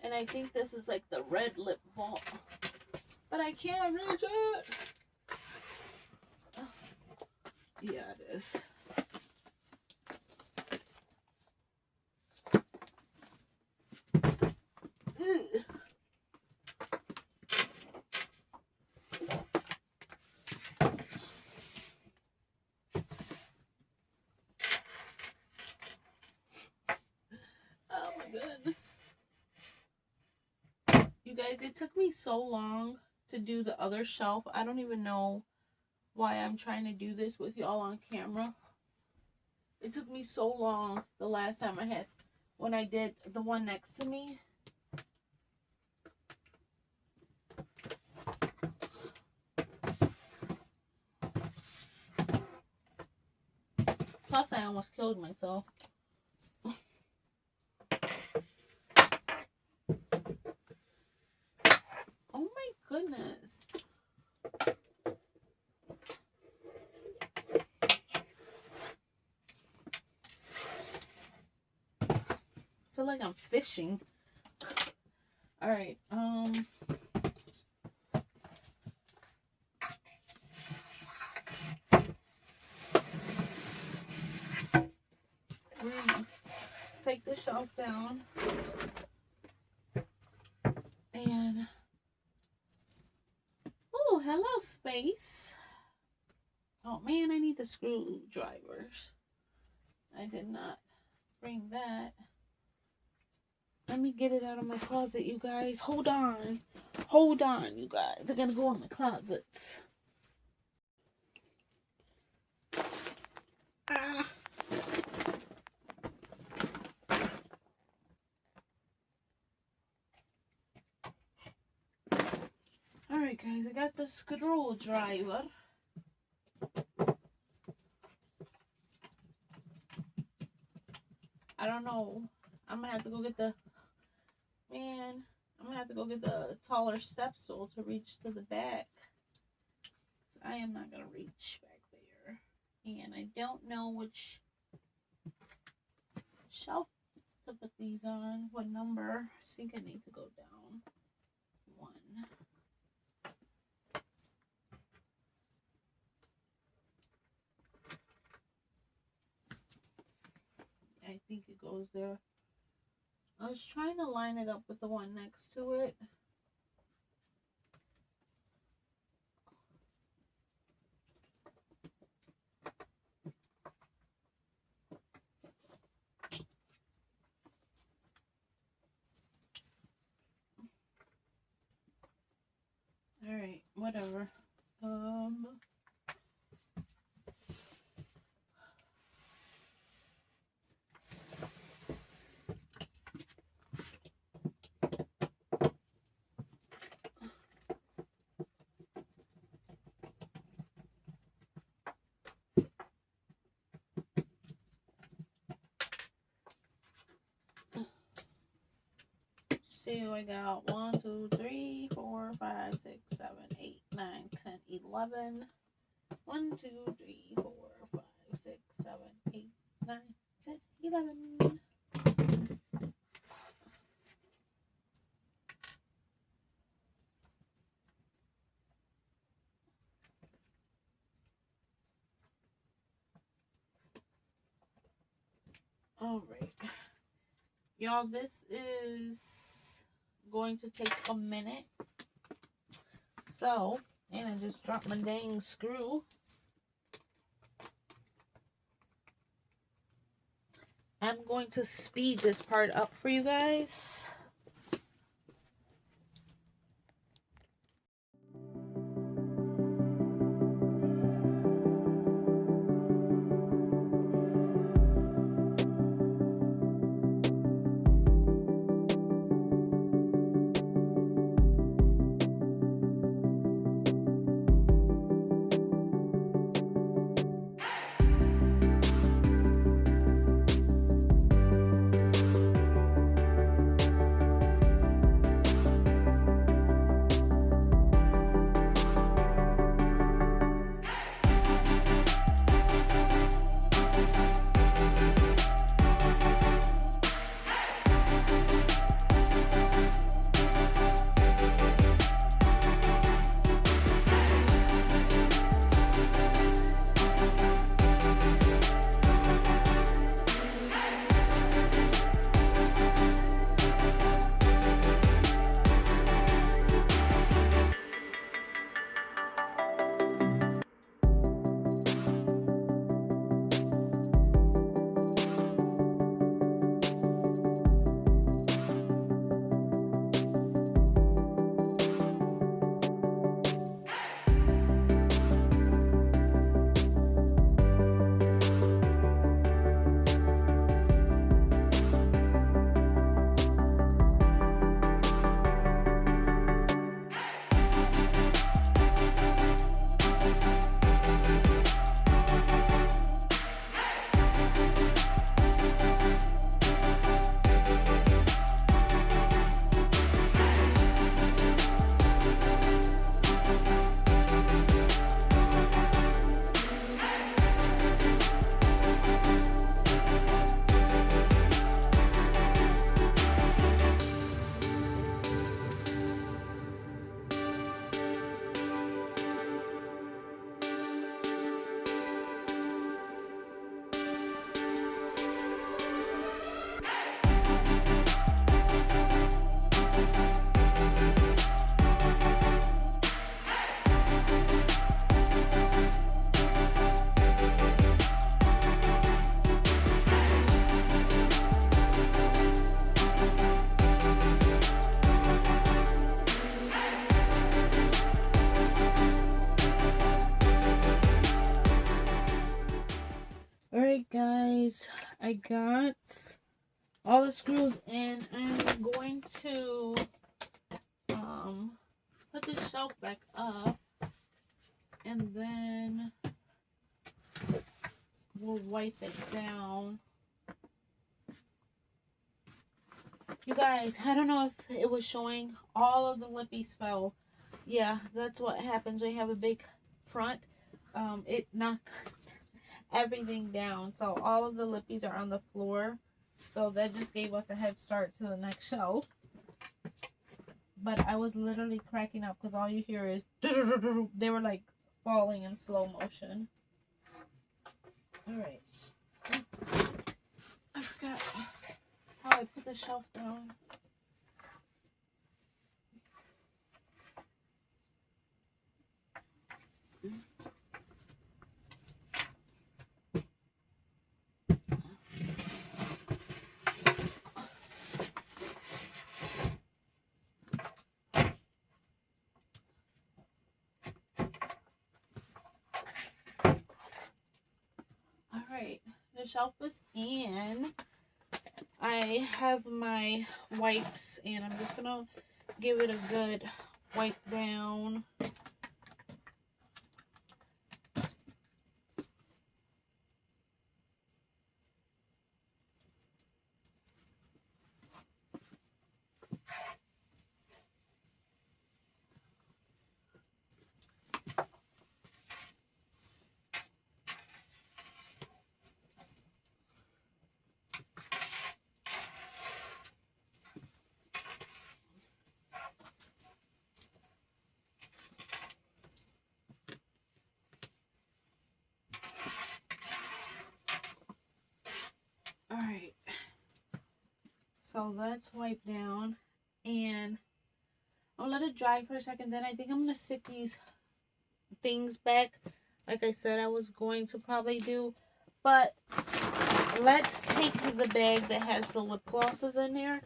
And I think this is like the red lip vault. But I can't reach it. Yeah, it is. Oh my goodness. You guys, it took me so long to do the other shelf. I don't even know why I'm trying to do this with y'all on camera. It took me so long the last time when I did the one next to me. Plus, I almost killed myself. Oh my goodness. I feel like I'm fishing. Alright, we're gonna take the shelf down. And oh, hello, space. Oh man, I need the screwdrivers. I did not bring that. Let me get it out of my closet, you guys. Hold on. Hold on, you guys. I gotta go in my closets. Ah. Alright, guys. I got the screwdriver. I don't know. I'm gonna have to go get the taller step stool to reach to the back. I am not gonna reach back there, and I don't know which shelf to put these on. What number? I think I need to go down one. I think it goes there. I was trying to line it up with the one next to it. All right, whatever. So I got 1, 2, 3, 4, 5, 6, 7, 8, 9, 10, 11. 1, 2, 3, 4, 5, 6, 7, 8, 9, 10, 11. All right, y'all, this is going to take a minute. So, and I just dropped my dang screw. I'm going to speed this part up for you guys. Alright guys, I got all the screws in. I'm going to put this shelf back up, and then we'll wipe it down. You guys, I don't know if it was showing. All of the lippies fell. Yeah, that's what happens when you have a big front. It knocked everything down. So all of the lippies are on the floor. So that just gave us a head start to the next shelf. But I was literally cracking up because all you hear is they were like falling in slow motion. Alright. I forgot how I put the shelf down. Alright, the shelf is in. I have my wipes and I'm just gonna give it a good wipe down. Alright, so that's wiped down and I'll let it dry for a second. Then I think I'm going to sit these things back like I said I was going to probably do. But let's take the bag that has the lip glosses in there.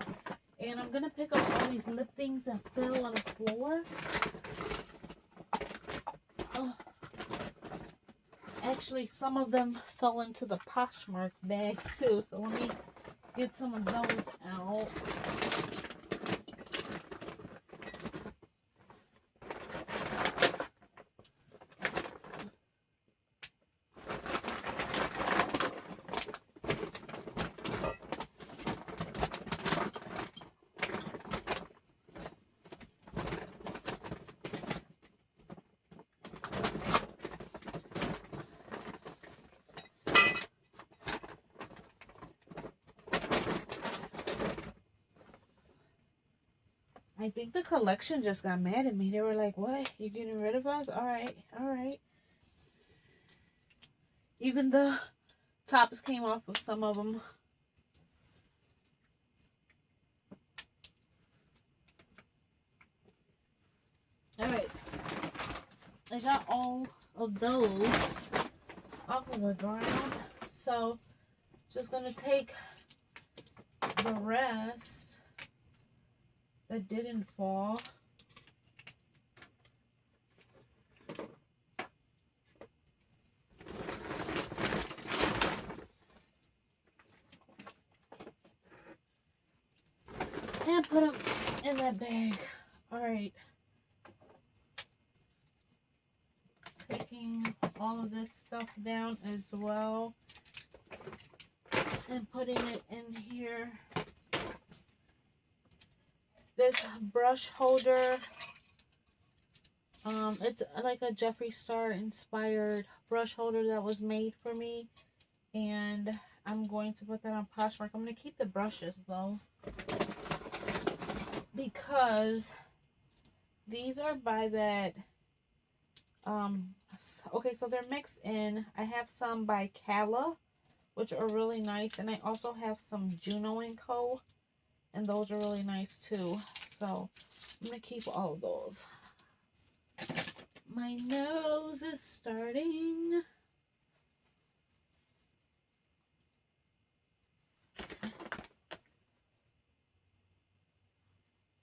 And I'm going to pick up all these lip things that fell on the floor. Oh. Actually, some of them fell into the Poshmark bag too. So let me get some of those out. I think the collection just got mad at me. They were like, what? You getting rid of us? Alright, alright. Even the tops came off of some of them. Alright. I got all of those off of the ground. So, just going to take the rest that didn't fall. And put them in that bag. Alright. Taking all of this stuff down as well. And putting it in here. This brush holder, it's like a Jeffree Star inspired brush holder that was made for me, and I'm going to put that on Poshmark. I'm going to keep the brushes though, because these are by that, okay, so they're mixed in. I have some by Cala, which are really nice, and I also have some Juno & Co., and those are really nice too. So I'm going to keep all of those. My nose is starting.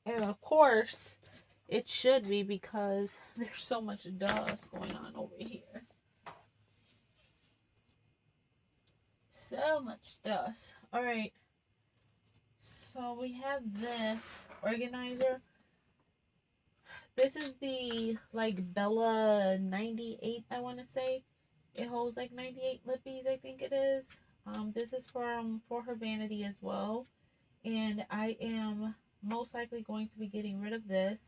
And of course, it should be because there's so much dust going on over here. So much dust. Alright. So we have this organizer. This is the like Bella 98, I want to say. It holds like 98 lippies, I think it is. This is from For Her Vanity as well. and I am most likely going to be getting rid of this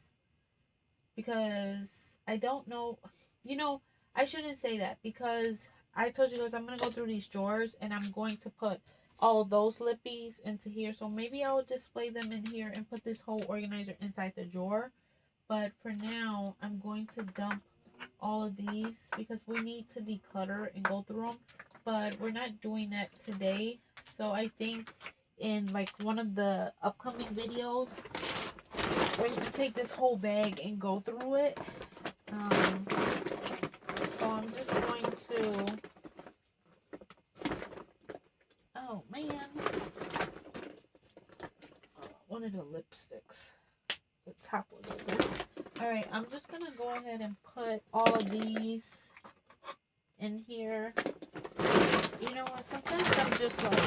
because I don't know, you know, I shouldn't say that because I told you guys I'm going to go through these drawers and I'm going to put all of those lippies into here. So maybe I will display them in here and put this whole organizer inside the drawer. But for now, I'm going to dump all of these because we need to declutter and go through them. But we're not doing that today. So I think in like one of the upcoming videos, we're going to take this whole bag and go through it. So I'm just going to... Oh, man. One of the lipsticks. The top was open. Alright, I'm just going to go ahead and put all of these in here. You know what? Sometimes I'm just like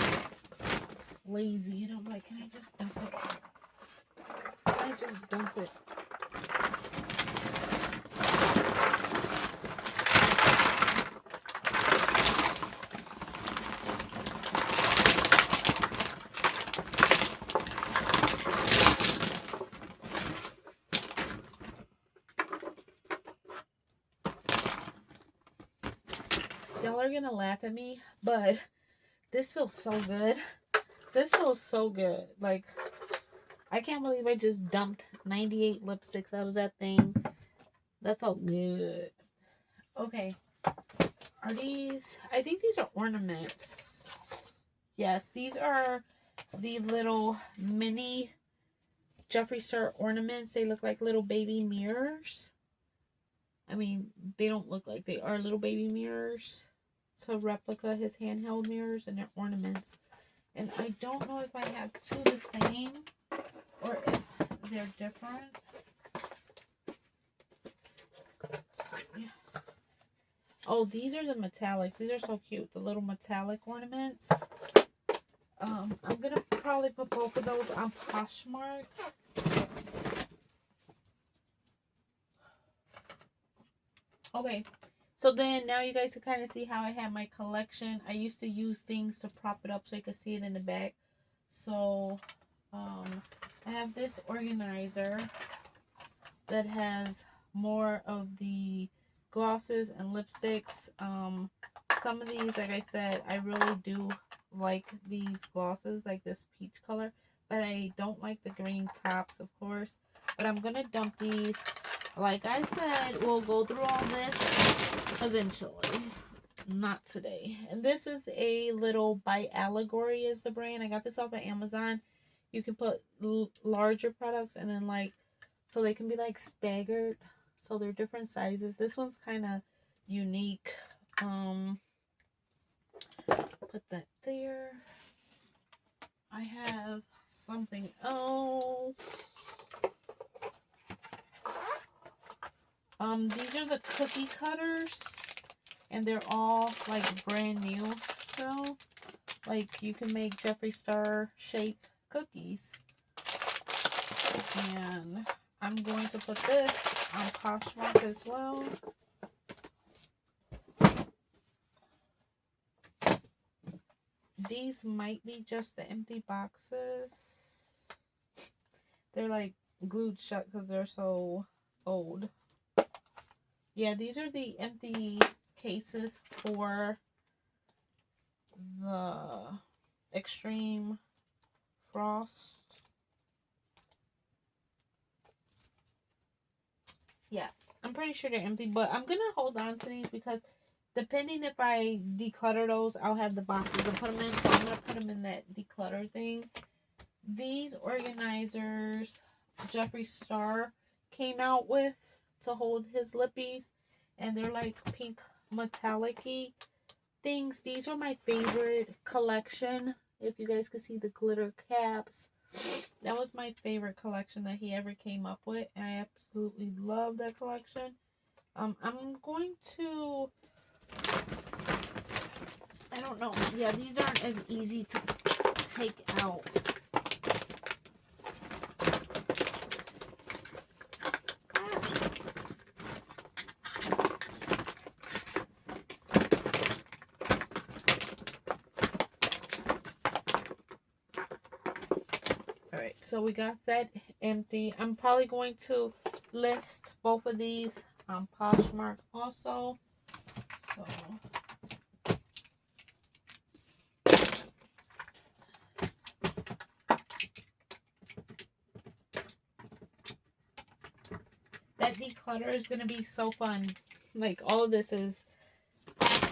lazy. And I'm like, can I just dump it? Can I just dump it? Y'all are gonna laugh at me, but this feels so good. This feels so good. Like, I can't believe I just dumped 98 lipsticks out of that thing. That felt good. Okay. Are these... I think these are ornaments. Yes, these are the little mini Jeffree Star ornaments. They look like little baby mirrors. I mean, they don't look like they are little baby mirrors. To replica his handheld mirrors, and they're ornaments. And I don't know if I have two the same or if they're different. Let's see. Oh, these are the metallics. These are so cute. The little metallic ornaments. I'm going to probably put both of those on Poshmark. Okay. So then now you guys can kind of see how I have my collection. I used to use things to prop it up so you could see it in the back. So I have this organizer that has more of the glosses and lipsticks. Some of these, like I said, I really do like these glosses, like this peach color. But I don't like the green tops, of course. But I'm going to dump these. Like I said, we'll go through all this eventually. Not today. And this is a little by Allegory is the brand. I got this off of Amazon. You can put larger products and then like, so they can be like staggered. So they're different sizes. This one's kind of unique. Put that there. I have something else. These are the cookie cutters, and they're all like brand new still. Like you can make Jeffree Star shaped cookies. And I'm going to put this on Poshmark as well. These might be just the empty boxes. They're like glued shut because they're so old. Yeah, these are the empty cases for the Extreme Frost. Yeah, I'm pretty sure they're empty, but I'm going to hold on to these because depending if I declutter those, I'll have the boxes to put them in. So I'm going to put them in that declutter thing. These organizers Jeffree Star came out with to hold his lippies, and they're like pink metallic-y things. These are my favorite collection. If you guys could see the glitter caps, that was my favorite collection that he ever came up with. I absolutely love that collection. I'm going to, I don't know. Yeah, these aren't as easy to take out. So we got that empty. I'm probably going to list both of these on Poshmark also. So that declutter is going to be so fun. Like, all of this is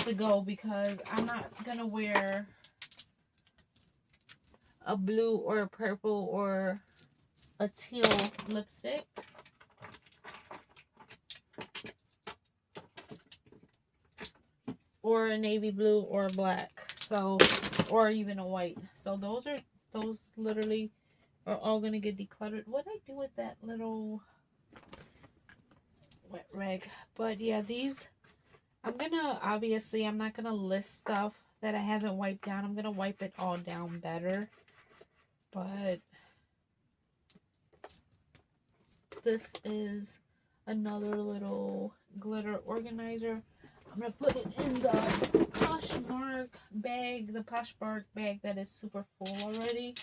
to go because I'm not going to wear a blue or a purple or a teal lipstick. Or a navy blue or a black. So, or even a white. So those literally are all going to get decluttered. What did I do with that little wet rag? But yeah, these, I'm not gonna list stuff that I haven't wiped down. I'm gonna wipe it all down better. But this is another little glitter organizer. I'm gonna put it in the Poshmark bag, that is super full already.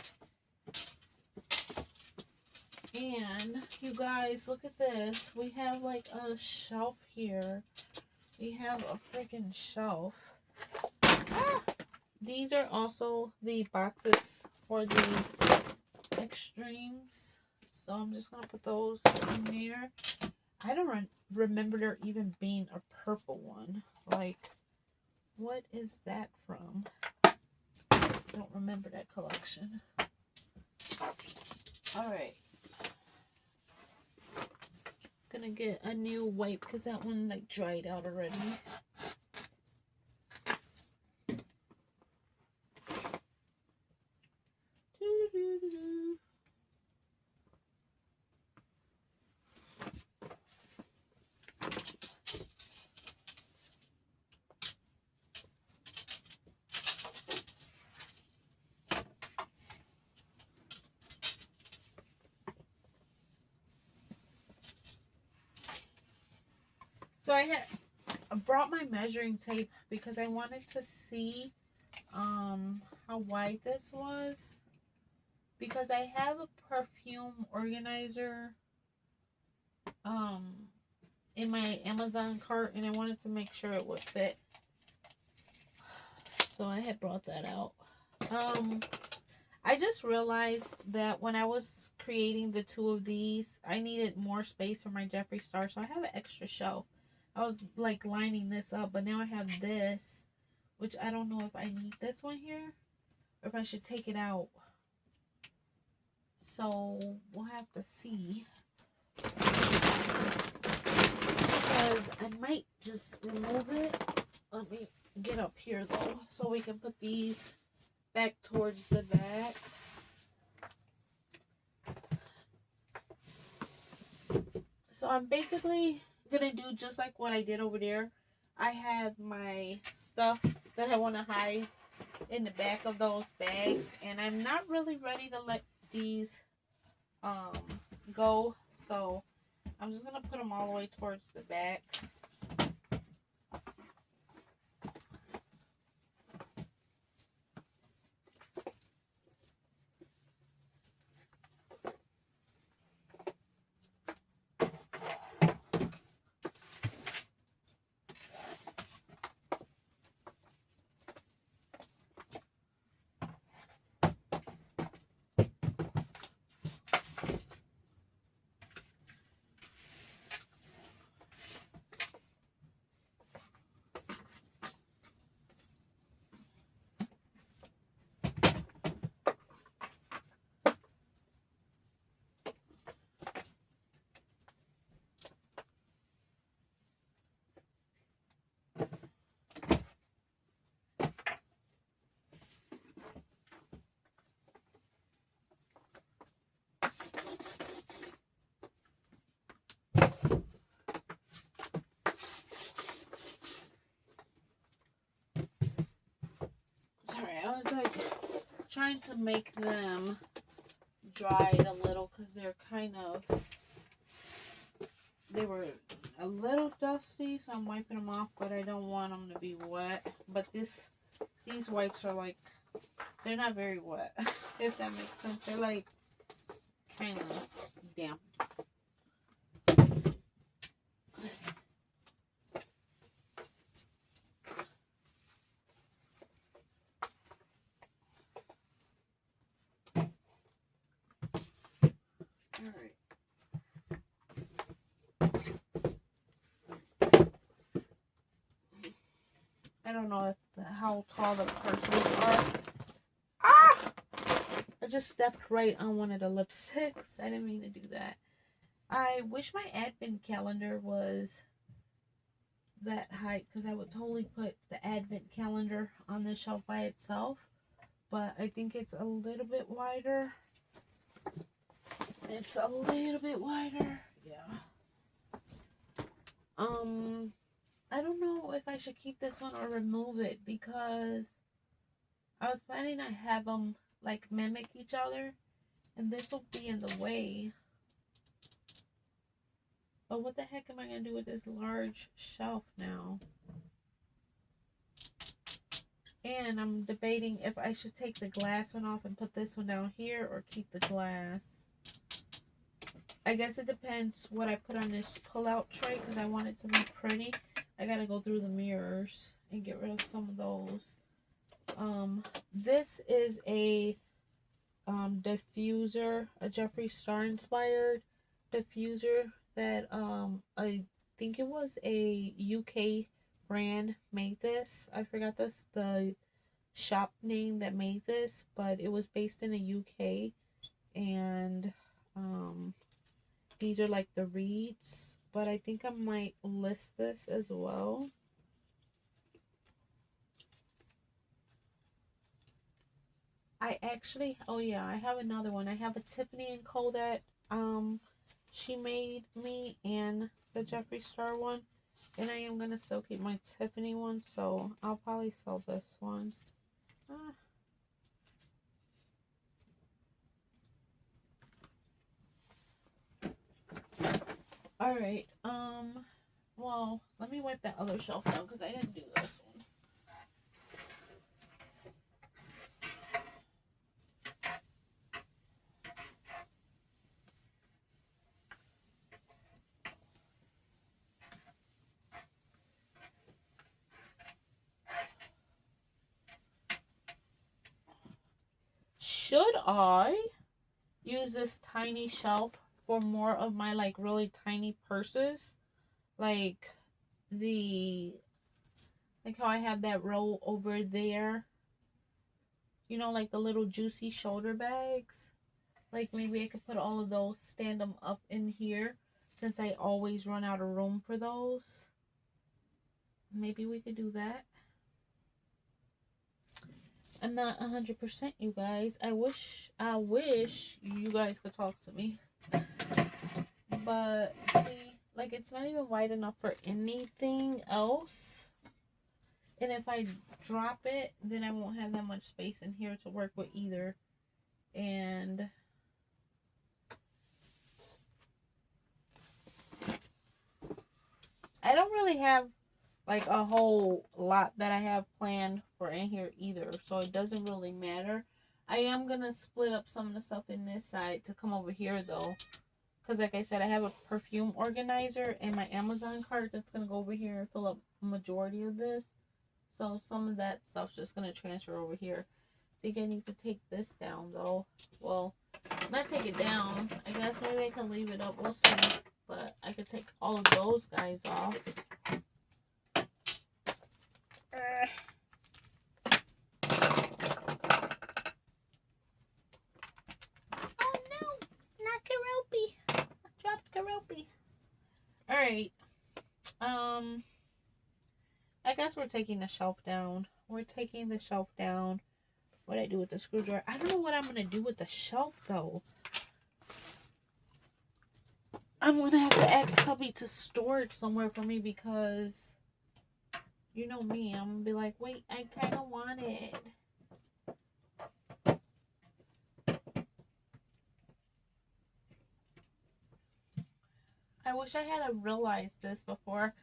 And you guys, look at this. We have like a shelf here. We have a freaking shelf. Ah! These are also the boxes for the extremes. So I'm just going to put those in there. I don't remember there even being a purple one. Like, what is that from? I don't remember that collection. Alright. Gonna get a new wipe because that one like dried out already. So I brought my measuring tape because I wanted to see how wide this was, because I have a perfume organizer in my Amazon cart and I wanted to make sure it would fit. So I had brought that out. I just realized that when I was creating the two of these, I needed more space for my Jeffree Star, so I have an extra shelf. I was like lining this up, but now I have this, which I don't know if I need this one here or if I should take it out. So we'll have to see, because I might just remove it. Let me get up here though, so we can put these back towards the back. So I'm basically gonna do just like what I did over there. I have my stuff that I want to hide in the back of those bags, and I'm not really ready to let these go, so I'm just gonna put them all the way towards the back. Sorry, I was like trying to make them dried a little because they're they were a little dusty, so I'm wiping them off, but I don't want them to be wet. But these wipes are like, they're not very wet, if that makes sense. They're like kind of damp. Alright. I don't know how tall the persons are. Ah! I just stepped right on one of the lipsticks. I didn't mean to do that. I wish my advent calendar was that height, because I would totally put the advent calendar on the shelf by itself. But I think it's a little bit wider. It's a little bit wider. Yeah. I don't know if I should keep this one or remove it, because I was planning to have them like mimic each other, and this will be in the way. But what the heck am I going to do with this large shelf now? And I'm debating if I should take the glass one off and put this one down here, or keep the glass. I guess it depends what I put on this pull-out tray, because I want it to be pretty. I got to go through the mirrors and get rid of some of those. This is a diffuser, a Jeffree Star inspired diffuser that I think it was a UK brand made this. I forgot the shop name that made this, but it was based in the UK. And these are like the reeds, but I think I might list this as well. I actually, oh yeah, I have another one. I have a Tiffany & Co. that she made me, and the Jeffree Star one. And I am going to still keep my Tiffany one, so I'll probably sell this one. Alright, well, let me wipe that other shelf down, because I didn't do this one. Should I use this tiny shelf for more of my like really tiny purses? Like how I have that row over there. You know, like the little juicy shoulder bags. Like maybe I could put all of those, stand them up in here, since I always run out of room for those. Maybe we could do that. I'm not 100%, you guys. I wish you guys could talk to me. But see, like it's not even wide enough for anything else. And if I drop it, then I won't have that much space in here to work with either. And I don't really have like a whole lot that I have planned for in here either, so it doesn't really matter. I am gonna split up some of the stuff in this side to come over here though, because like I said, I have a perfume organizer in my Amazon cart that's gonna go over here and fill up a majority of this. So some of that stuff's just gonna transfer over here. I think I need to take this down though. Well, not take it down. I guess maybe I can leave it up. We'll see. But I could take all of those guys off. Oh no, not Karopi. I dropped Karopi. Alright. I guess we're taking the shelf down. We're taking the shelf down. What do I do with the screwdriver? I don't know what I'm going to do with the shelf though. I'm going to have to ask hubby to store it somewhere for me, because you know me, I'm going to be like, wait, I kind of want it. I wish I had realized this before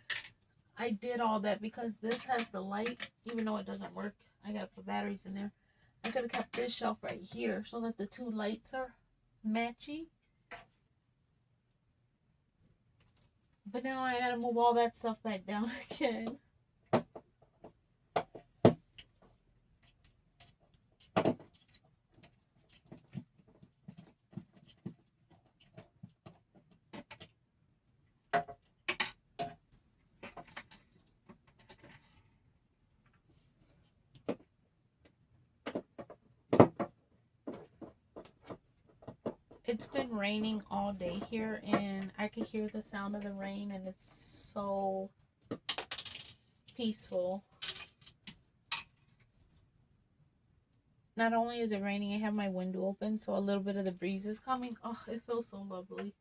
I did all that, because this has the light, even though it doesn't work. I got to put batteries in there. I could have kept this shelf right here so that the two lights are matchy. But now I gotta move all that stuff back down again. It's been raining all day here, and I can hear the sound of the rain, and it's so peaceful. Not only is it raining, I have my window open, so a little bit of the breeze is coming. Oh, it feels so lovely.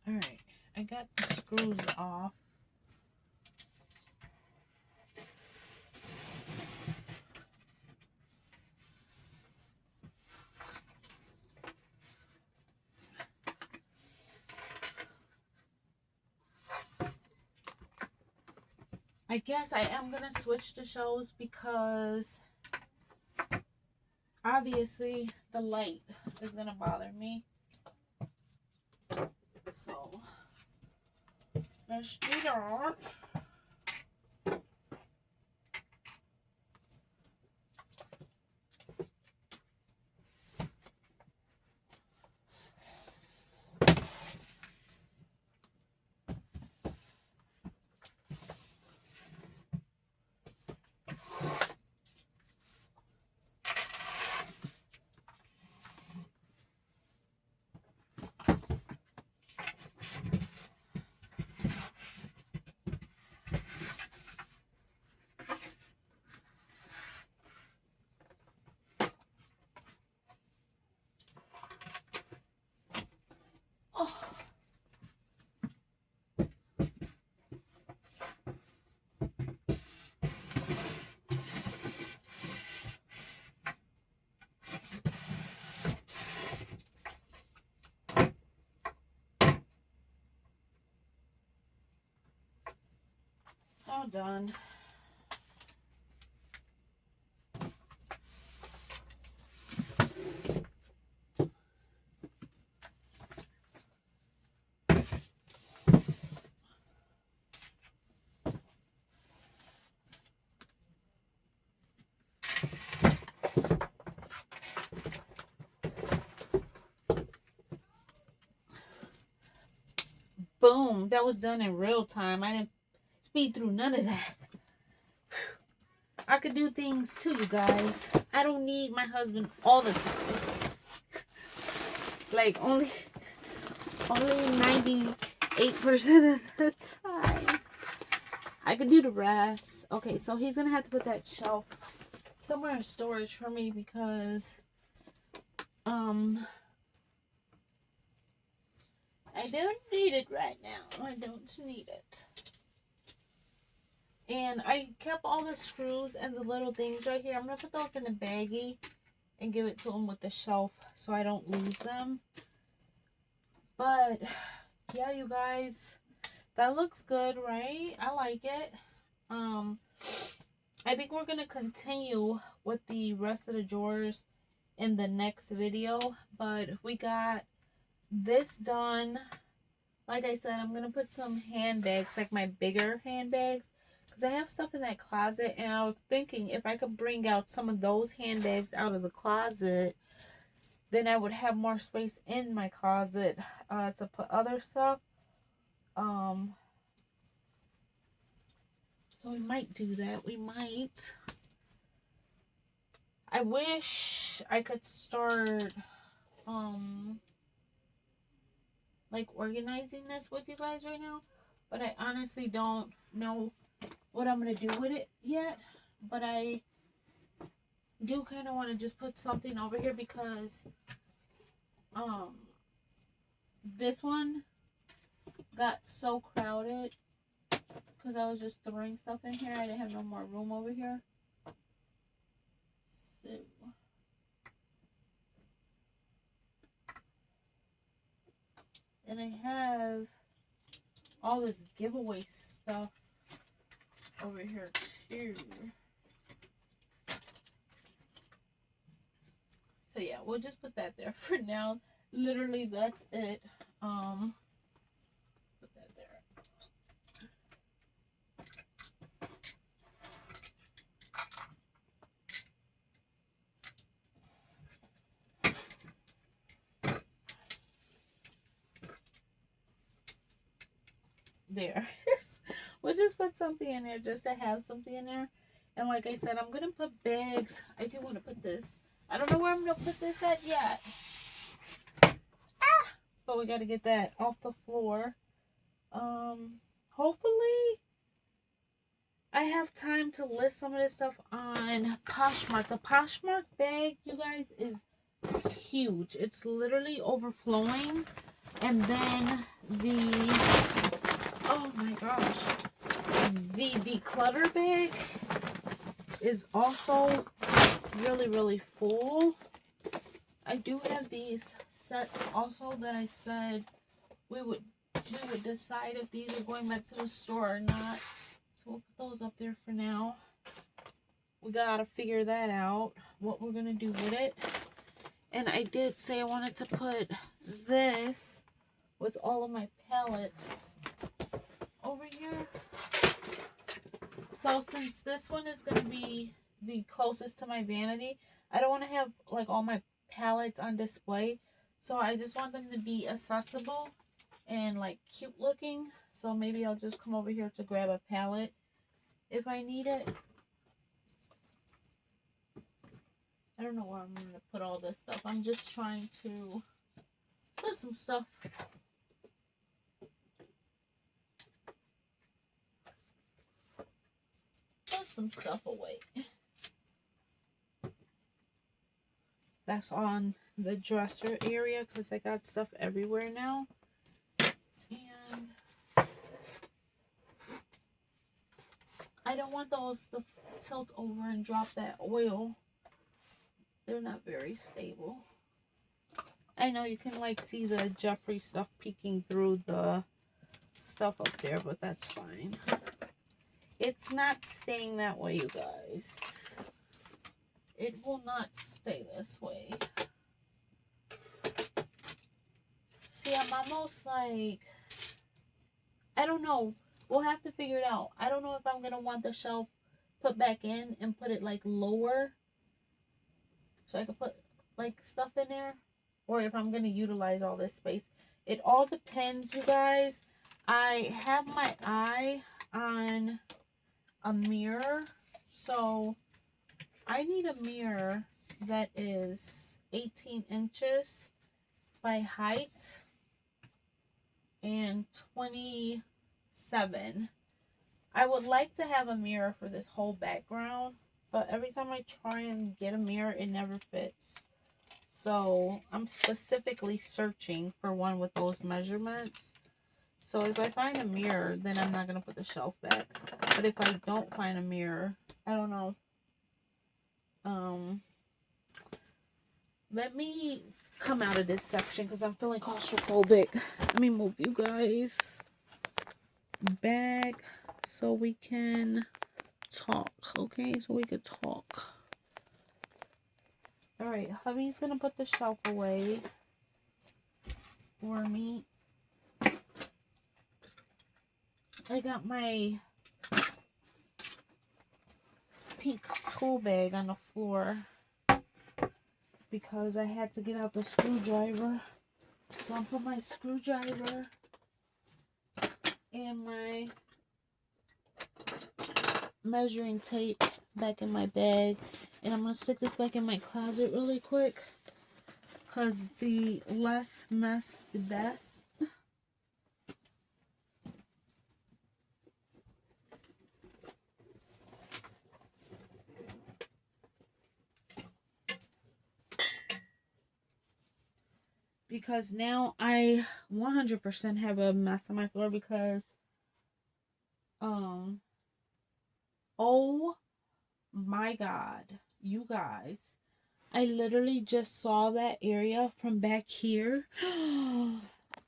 Alright, I got the screws off. I guess I am going to switch the shelves because obviously the light is going to bother me. So, let's do that. All done. Boom, that was done in real time. I didn't speed through none of that. I could do things too, you guys. I don't need my husband all the time. Like only 98% of the time. I could do the rest. Okay, so he's gonna have to put that shelf somewhere in storage for me because I don't need it right now. I don't need it. And I kept all the screws and the little things right here. I'm going to put those in a baggie and give it to him with the shelf so I don't lose them. But, yeah, you guys, that looks good, right? I like it. I think we're going to continue with the rest of the drawers in the next video. But we got this done. Like I said, I'm going to put some handbags, like my bigger handbags. Because I have stuff in that closet, and I was thinking if I could bring out some of those handbags out of the closet, then I would have more space in my closet to put other stuff. So we might do that. We might. I wish I could start like organizing this with you guys right now, but I honestly don't know what I'm gonna do with it yet. But I do kind of want to just put something over here because this one got so crowded because I was just throwing stuff in here. I didn't have no more room over here. So and I have all this giveaway stuff over here too. So yeah, we'll just put that there for now. Literally, that's it. Put that there. There. We'll just put something in there just to have something in there. And like I said, I'm going to put bags. I do want to put this. I don't know where I'm going to put this at yet. But we got to get that off the floor. Hopefully I have time to list some of this stuff on Poshmark. The Poshmark bag, you guys, is huge. It's literally overflowing. And then oh my gosh, the declutter bag is also really, really full. I do have these sets also that I said we would decide if these are going back to the store or not. So we'll put those up there for now. We gotta figure that out, what we're gonna do with it. And I did say I wanted to put this with all of my palettes over here. So since this one is going to be the closest to my vanity, I don't want to have like all my palettes on display. So I just want them to be accessible and like cute looking. So maybe I'll just come over here to grab a palette if I need it. I don't know where I'm going to put all this stuff. I'm just trying to put some stuff. Put some stuff away. That's on the dresser area because I got stuff everywhere now. And I don't want those to tilt over and drop that oil. They're not very stable. I know you can like see the Jeffree stuff peeking through the stuff up there, but that's fine. It's not staying that way, you guys. It will not stay this way. See, I'm almost like, I don't know. We'll have to figure it out. I don't know if I'm going to want the shelf put back in and put it like lower, so I can put like stuff in there, or if I'm going to utilize all this space. It all depends, you guys. I have my eye on a mirror, so I need a mirror that is 18 inches by height and 27. I would like to have a mirror for this whole background, but every time I try and get a mirror, it never fits. So I'm specifically searching for one with those measurements. So if I find a mirror, then I'm not going to put the shelf back. But if I don't find a mirror, I don't know. Let me come out of this section because I'm feeling claustrophobic. Let me move you guys back so we can talk, okay? So we could talk. All right, hubby's gonna put the shelf away for me. I got my pink tool bag on the floor because I had to get out the screwdriver. So I'll put my screwdriver and my measuring tape back in my bag. And I'm going to stick this back in my closet really quick because the less mess, the best. because now I 100% have a mess on my floor because um oh my god, you guys, I literally just saw that area from back here.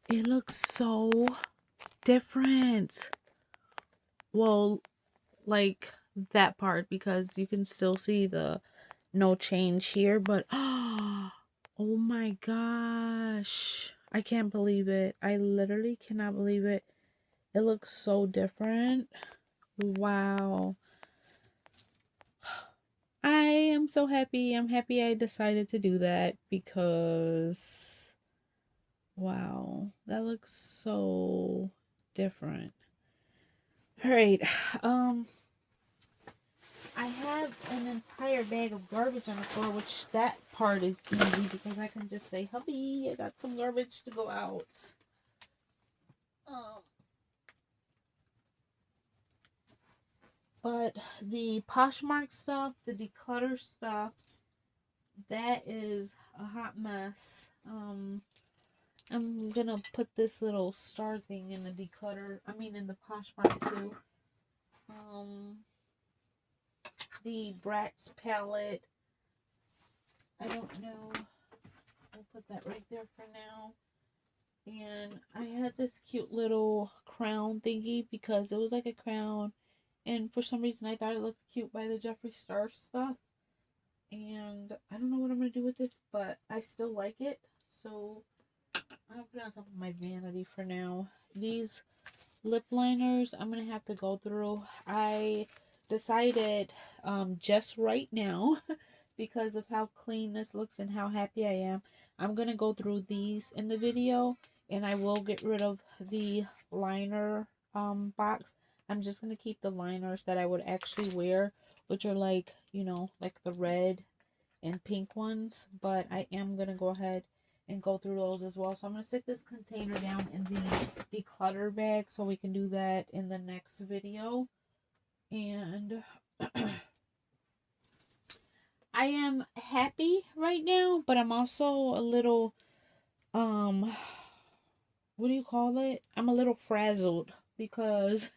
It looks so different. Well, like that part, because you can still see the no change here, but oh my gosh, I can't believe it. I literally cannot believe it. It looks so different. Wow. I am so happy. I'm happy I decided to do that because wow, that looks so different. All right. Um I have an entire bag of garbage on the floor, which that part is easy because I can just say, hubby, I got some garbage to go out. Um, but the Poshmark stuff, the declutter stuff, that is a hot mess. I'm gonna put this little star thing in the declutter, in the Poshmark too. The Bratz palette, I don't know. I'll put that right there for now. And I had this cute little crown thingy because it was like a crown, and for some reason I thought it looked cute by the Jeffree Star stuff, and I don't know what I'm gonna do with this, but I still like it, so I'll put it on top of my vanity for now. These lip liners I'm gonna have to go through. I decided just right now because of how clean this looks and how happy I am, I'm gonna go through these in the video, and I will get rid of the liner box. I'm just gonna keep the liners that I would actually wear, which are like, you know, like the red and pink ones, but I am gonna go ahead and go through those as well. So I'm gonna stick this container down in the declutter bag so we can do that in the next video. And I am happy right now, but I'm also a little what do you call it? I'm a little frazzled because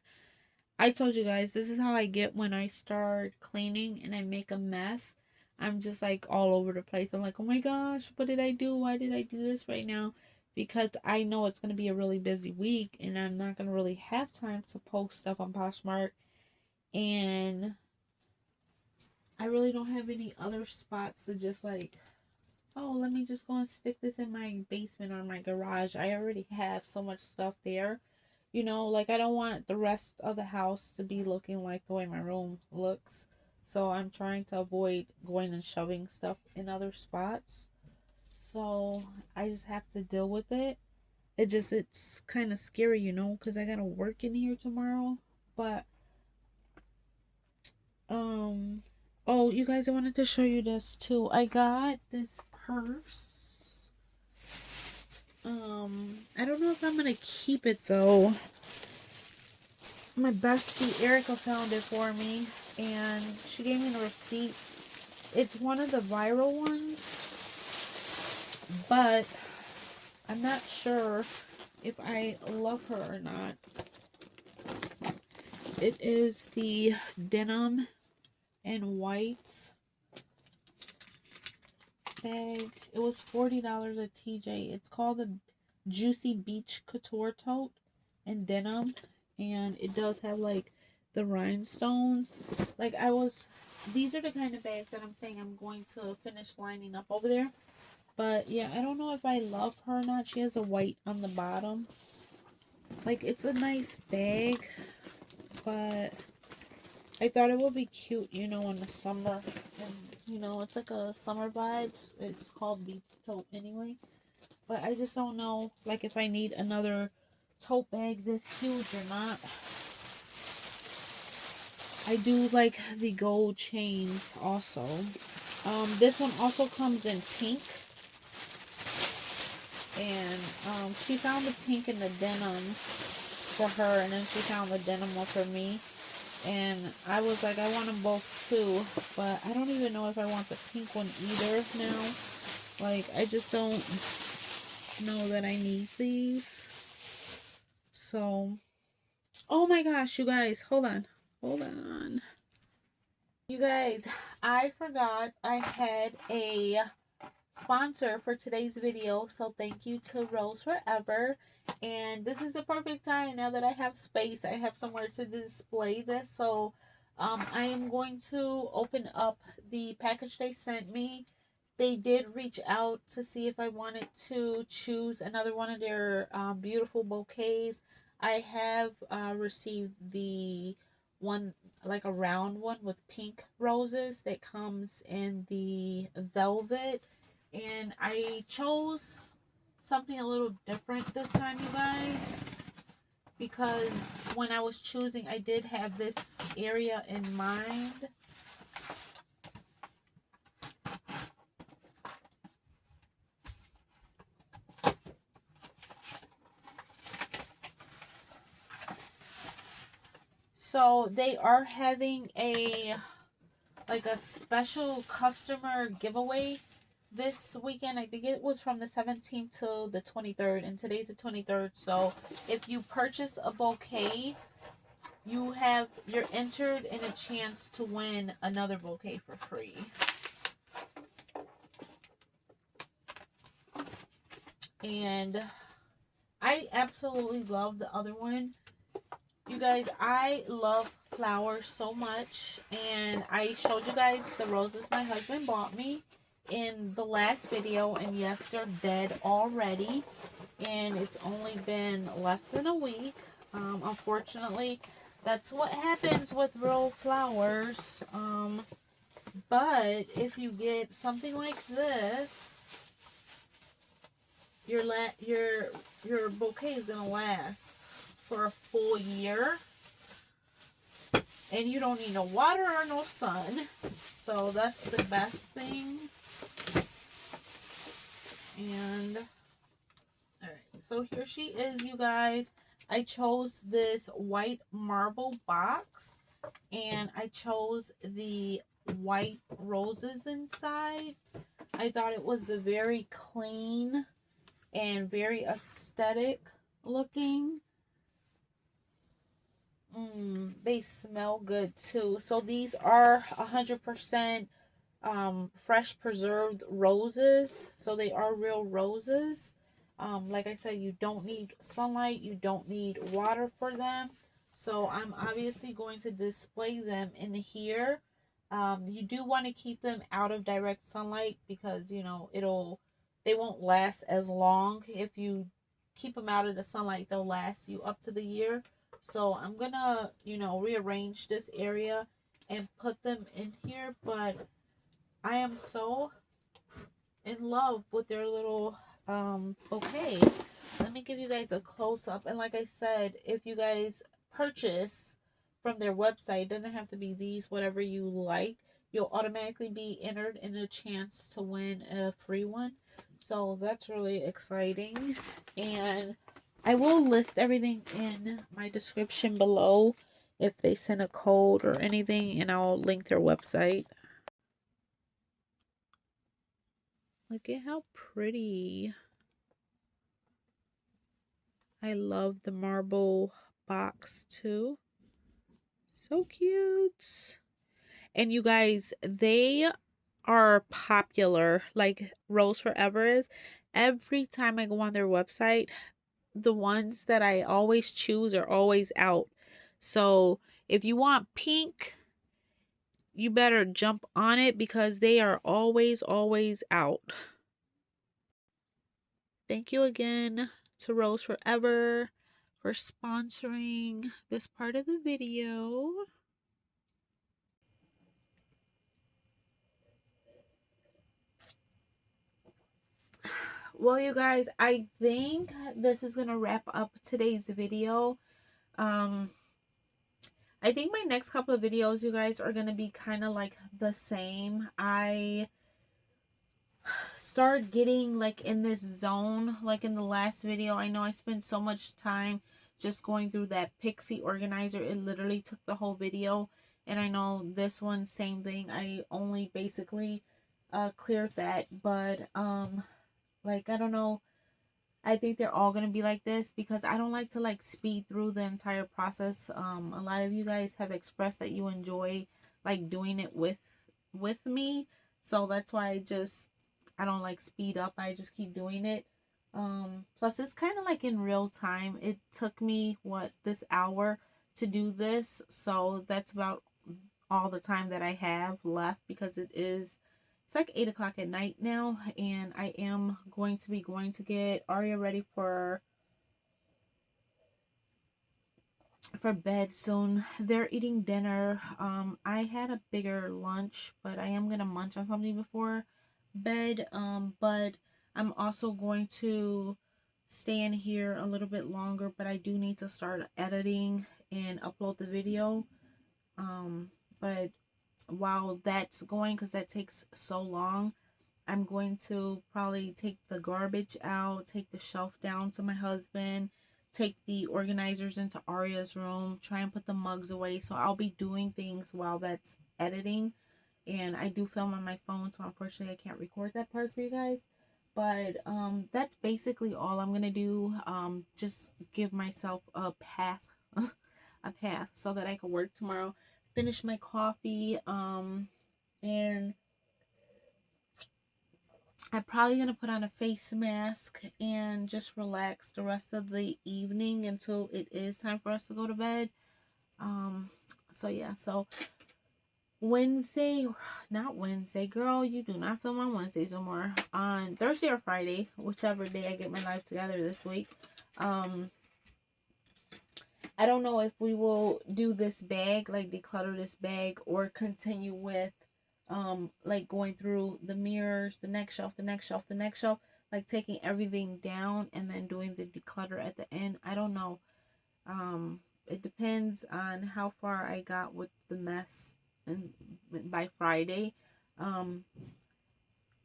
I told you guys this is how I get when I start cleaning and I make a mess. I'm just like all over the place. I'm like, oh my gosh, what did I do? Why did I do this right now? Because I know it's going to be a really busy week and I'm not going to really have time to post stuff on Poshmark. And I really don't have any other spots to just like, oh, let me just go and stick this in my basement or my garage. I already have so much stuff there. You know, like I don't want the rest of the house to be looking like the way my room looks. So I'm trying to avoid going and shoving stuff in other spots. So I just have to deal with it. It's kind of scary, you know, because I got to work in here tomorrow. But, oh, you guys, I wanted to show you this too. I got this purse. I don't know if I'm gonna keep it though. My bestie Erica found it for me and she gave me the receipt. It's one of the viral ones, but I'm not sure if I love her or not. It is the denim and white bag. It was $40 at TJ. It's called the Juicy Beach Couture Tote in denim, and it does have like the rhinestones. Like these are the kind of bags that I'm saying I'm going to finish lining up over there. But yeah, I don't know if I love her or not. She has a white on the bottom. Like, it's a nice bag, but I thought it would be cute, you know, in the summer. And, you know, it's like a summer vibes. It's called Beach Tote anyway. But I just don't know, like, if I need another tote bag this huge or not. I do like the gold chains also. This one also comes in pink. And she found the pink and the denim for her, and then she found the denim one for me. And I was like, I want them both too, but I don't even know if I want the pink one either now. Like, I just don't. know that I need these. So, oh my gosh, you guys, hold on. Hold on. You guys, I forgot I had a sponsor for today's video, so thank you to Rose Forever. And this is the perfect time now that I have space. I have somewhere to display this, so I am going to open up the package they sent me. They did reach out to see if I wanted to choose another one of their beautiful bouquets. I have received the one, like a round one with pink roses that comes in the velvet, and I chose something a little different this time, you guys, because when I was choosing, I did have this area in mind. So they are having a special customer giveaway this weekend. I think it was from the 17th to the 23rd, and today's the 23rd. So if you purchase a bouquet, you're entered in a chance to win another bouquet for free. And I absolutely love the other one. You guys, I love flowers so much, and I showed you guys the roses my husband bought me in the last video, and yes, they're dead already, and it's only been less than a week. Unfortunately, that's what happens with real flowers. But if you get something like this, your bouquet is gonna last for a full year, and you don't need no water or no sun, so that's the best thing. And all right, so here she is, you guys. I chose this white marble box, and I chose the white roses inside. I thought it was a very clean and very aesthetic looking. They smell good too. So these are 100% fresh preserved roses. So they are real roses. Like I said, you don't need sunlight. You don't need water for them. So I'm obviously going to display them in here. You do want to keep them out of direct sunlight because, you know, they won't last as long. If you keep them out of the sunlight, they'll last you up to the year. So I'm gonna, you know, rearrange this area and put them in here. But I am so in love with their little bouquet. Let me give you guys a close-up. And like I said, if you guys purchase from their website, it doesn't have to be these, whatever you like, you'll automatically be entered in a chance to win a free one. So that's really exciting. And I will list everything in my description below if they send a code or anything, and I'll link their website. Look at how pretty. I love the marble box too. So cute. And you guys, they are popular like Rose Forever is. Every time I go on their website, the ones that I always choose are always out. So if you want pink, you better jump on it because they are always out. Thank you again to Rose Forever for sponsoring this part of the video. Well, you guys, I think this is gonna wrap up today's video. I think my next couple of videos, you guys, are gonna be kind of like the same. I start getting like in this zone, like in the last video. I know I spent so much time just going through that pixie organizer. It literally took the whole video. And I know this one, same thing. I only basically cleared that, but like, I don't know, I think they're all gonna be like this because I don't like to like speed through the entire process. A lot of you guys have expressed that you enjoy like doing it with me, so that's why I don't like speed up. I just keep doing it. Plus it's kind of like in real time. It took me this hour to do this, so that's about all the time that I have left because it's like 8 o'clock at night now, and I am going to get Arya ready for bed soon. They're eating dinner. I had a bigger lunch, but I am gonna munch on something before bed. But I'm also going to stay in here a little bit longer, but I do need to start editing and upload the video. But while that's going, because that takes so long, I'm going to probably take the garbage out, take the shelf down to my husband, take the organizers into Arya's room, try and put the mugs away. So I'll be doing things while that's editing. And I do film on my phone, so unfortunately I can't record that part for you guys. But that's basically all I'm gonna do. Just give myself a path, a path, so that I can work tomorrow. Finish my coffee, and I'm probably going to put on a face mask and just relax the rest of the evening until it is time for us to go to bed. So yeah, so Wednesday, not Wednesday, girl, you do not film on Wednesdays no more. On Thursday or Friday, whichever day I get my life together this week. I don't know if we will do this bag, like declutter this bag, or continue with like going through the mirrors, the next shelf, the next shelf, the next shelf, like taking everything down and then doing the declutter at the end. I don't know. It depends on how far I got with the mess and by Friday. Um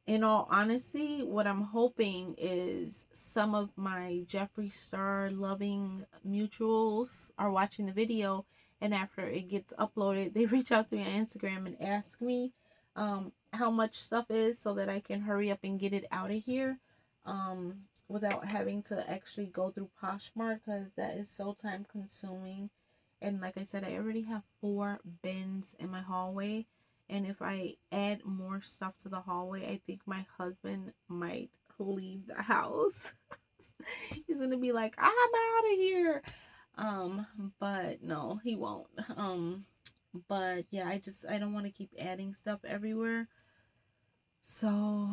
in all honesty, what I'm hoping is some of my Jeffree Star loving mutuals are watching the video, and after it gets uploaded, they reach out to me on Instagram and ask me how much stuff is so that I can hurry up and get it out of here without having to actually go through Poshmark, because that is so time consuming. And like I said, I already have 4 bins in my hallway. And if I add more stuff to the hallway, I think my husband might leave the house. He's gonna be like, I'm out of here. But no, he won't. But yeah, I don't want to keep adding stuff everywhere. So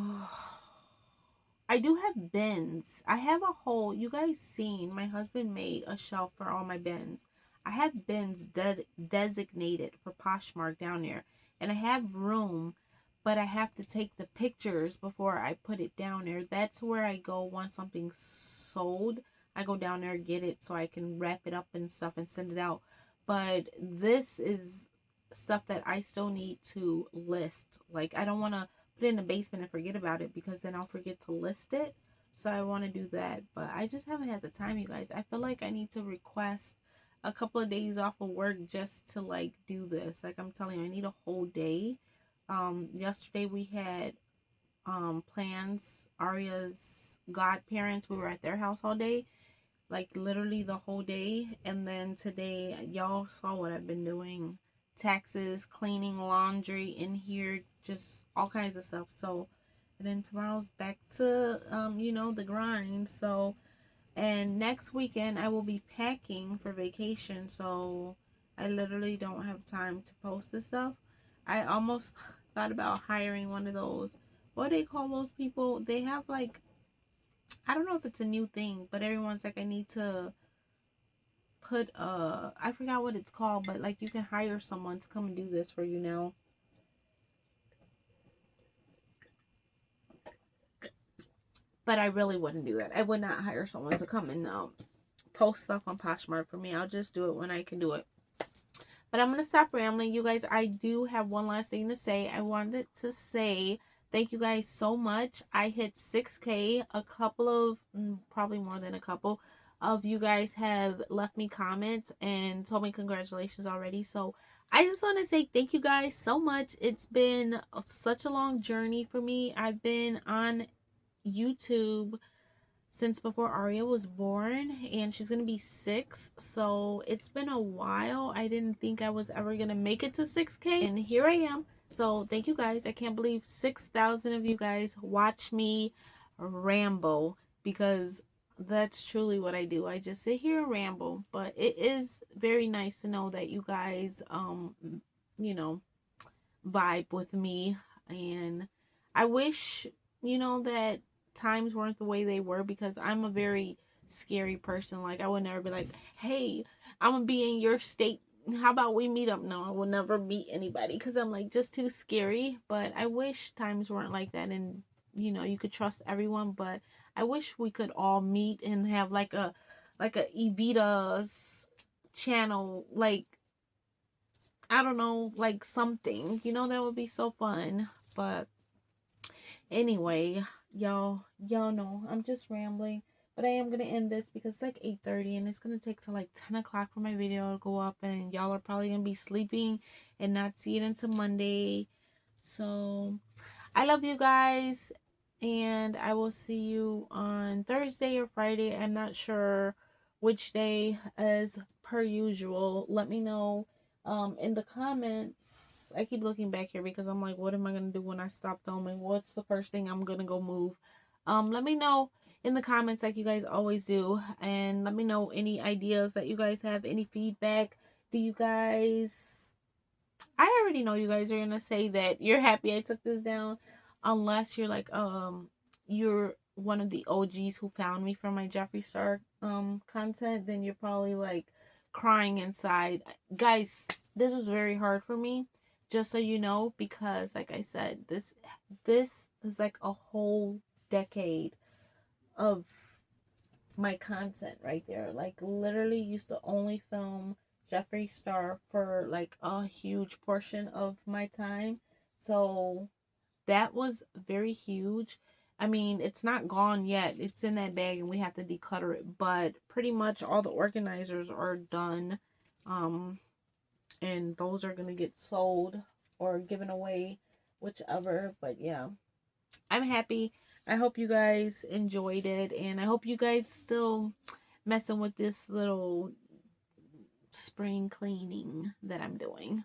I do have bins. I have a whole, you guys seen, my husband made a shelf for all my bins. I have bins designated for Poshmark down there. And I have room, but I have to take the pictures before I put it down there. That's where I go once something's sold. I go down there, get it so I can wrap it up and stuff and send it out. But this is stuff that I still need to list. Like, I don't want to put it in the basement and forget about it, because then I'll forget to list it. So I want to do that, but I just haven't had the time, you guys. I feel like I need to request a couple of days off of work just to like do this. Like, I'm telling you, I need a whole day. Yesterday we had plans. Arya's godparents, we were at their house all day, like literally the whole day. And then today, y'all saw what I've been doing: taxes, cleaning, laundry in here, just all kinds of stuff. So, and then tomorrow's back to the grind. So, and next weekend I will be packing for vacation, so I literally don't have time to post this stuff. I almost thought about hiring one of those, what do they call those people? They have like, I don't know if it's a new thing, but everyone's like, I need to put I forgot what it's called, but like you can hire someone to come and do this for you now. But I really wouldn't do that. I would not hire someone to come and post stuff on Poshmark for me. I'll just do it when I can do it. But I'm going to stop rambling. You guys, I do have one last thing to say. I wanted to say thank you guys so much. I hit 6K. A couple of, probably more than a couple of you guys have left me comments and told me congratulations already. So I just want to say thank you guys so much. It's been such a long journey for me. I've been on YouTube since before Aria was born, and she's gonna be 6. So it's been a while. I didn't think I was ever gonna make it to 6K, and here I am. So thank you guys. I can't believe 6,000 of you guys watch me ramble, because that's truly what I do. I just sit here and ramble. But it is very nice to know that you guys you know, vibe with me. And I wish, that times weren't the way they were, because I'm a very scary person. Like, I would never be like, hey, I'm gonna be in your state, how about we meet up? No, I will never meet anybody, because I'm like just too scary. But I wish times weren't like that, and you could trust everyone. But I wish we could all meet and have like a Evita's channel, like, I don't know, like something, that would be so fun. But anyway, y'all know I'm just rambling. But I am gonna end this because it's like 8:30, and it's gonna take till like 10 o'clock for my video to go up, and y'all are probably gonna be sleeping and not see it until Monday. So I love you guys, and I will see you on Thursday or Friday. I'm not sure which day, as per usual. Let me know in the comments. I keep looking back here because I'm like, what am I gonna do when I stop filming? What's the first thing I'm gonna go move? Let me know in the comments, like you guys always do, and let me know any ideas that you guys have, any feedback. Do you guys, I already know you guys are gonna say that you're happy I took this down, unless you're like, you're one of the OGs who found me from my Jeffree Star content. Then you're probably like crying inside. Guys, this was very hard for me, just so you know, because like I said, this is like a whole decade of my content right there. Like, literally used to only film Jeffree Star for like a huge portion of my time. So that was very huge. I mean, it's not gone yet. It's in that bag and we have to declutter it. But pretty much all the organizers are done. And those are going to get sold or given away, whichever. But yeah, I'm happy. I hope you guys enjoyed it, and I hope you guys still messing with this little spring cleaning that I'm doing.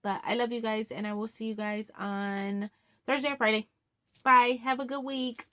But I love you guys, and I will see you guys on Thursday or Friday. Bye. Have a good week.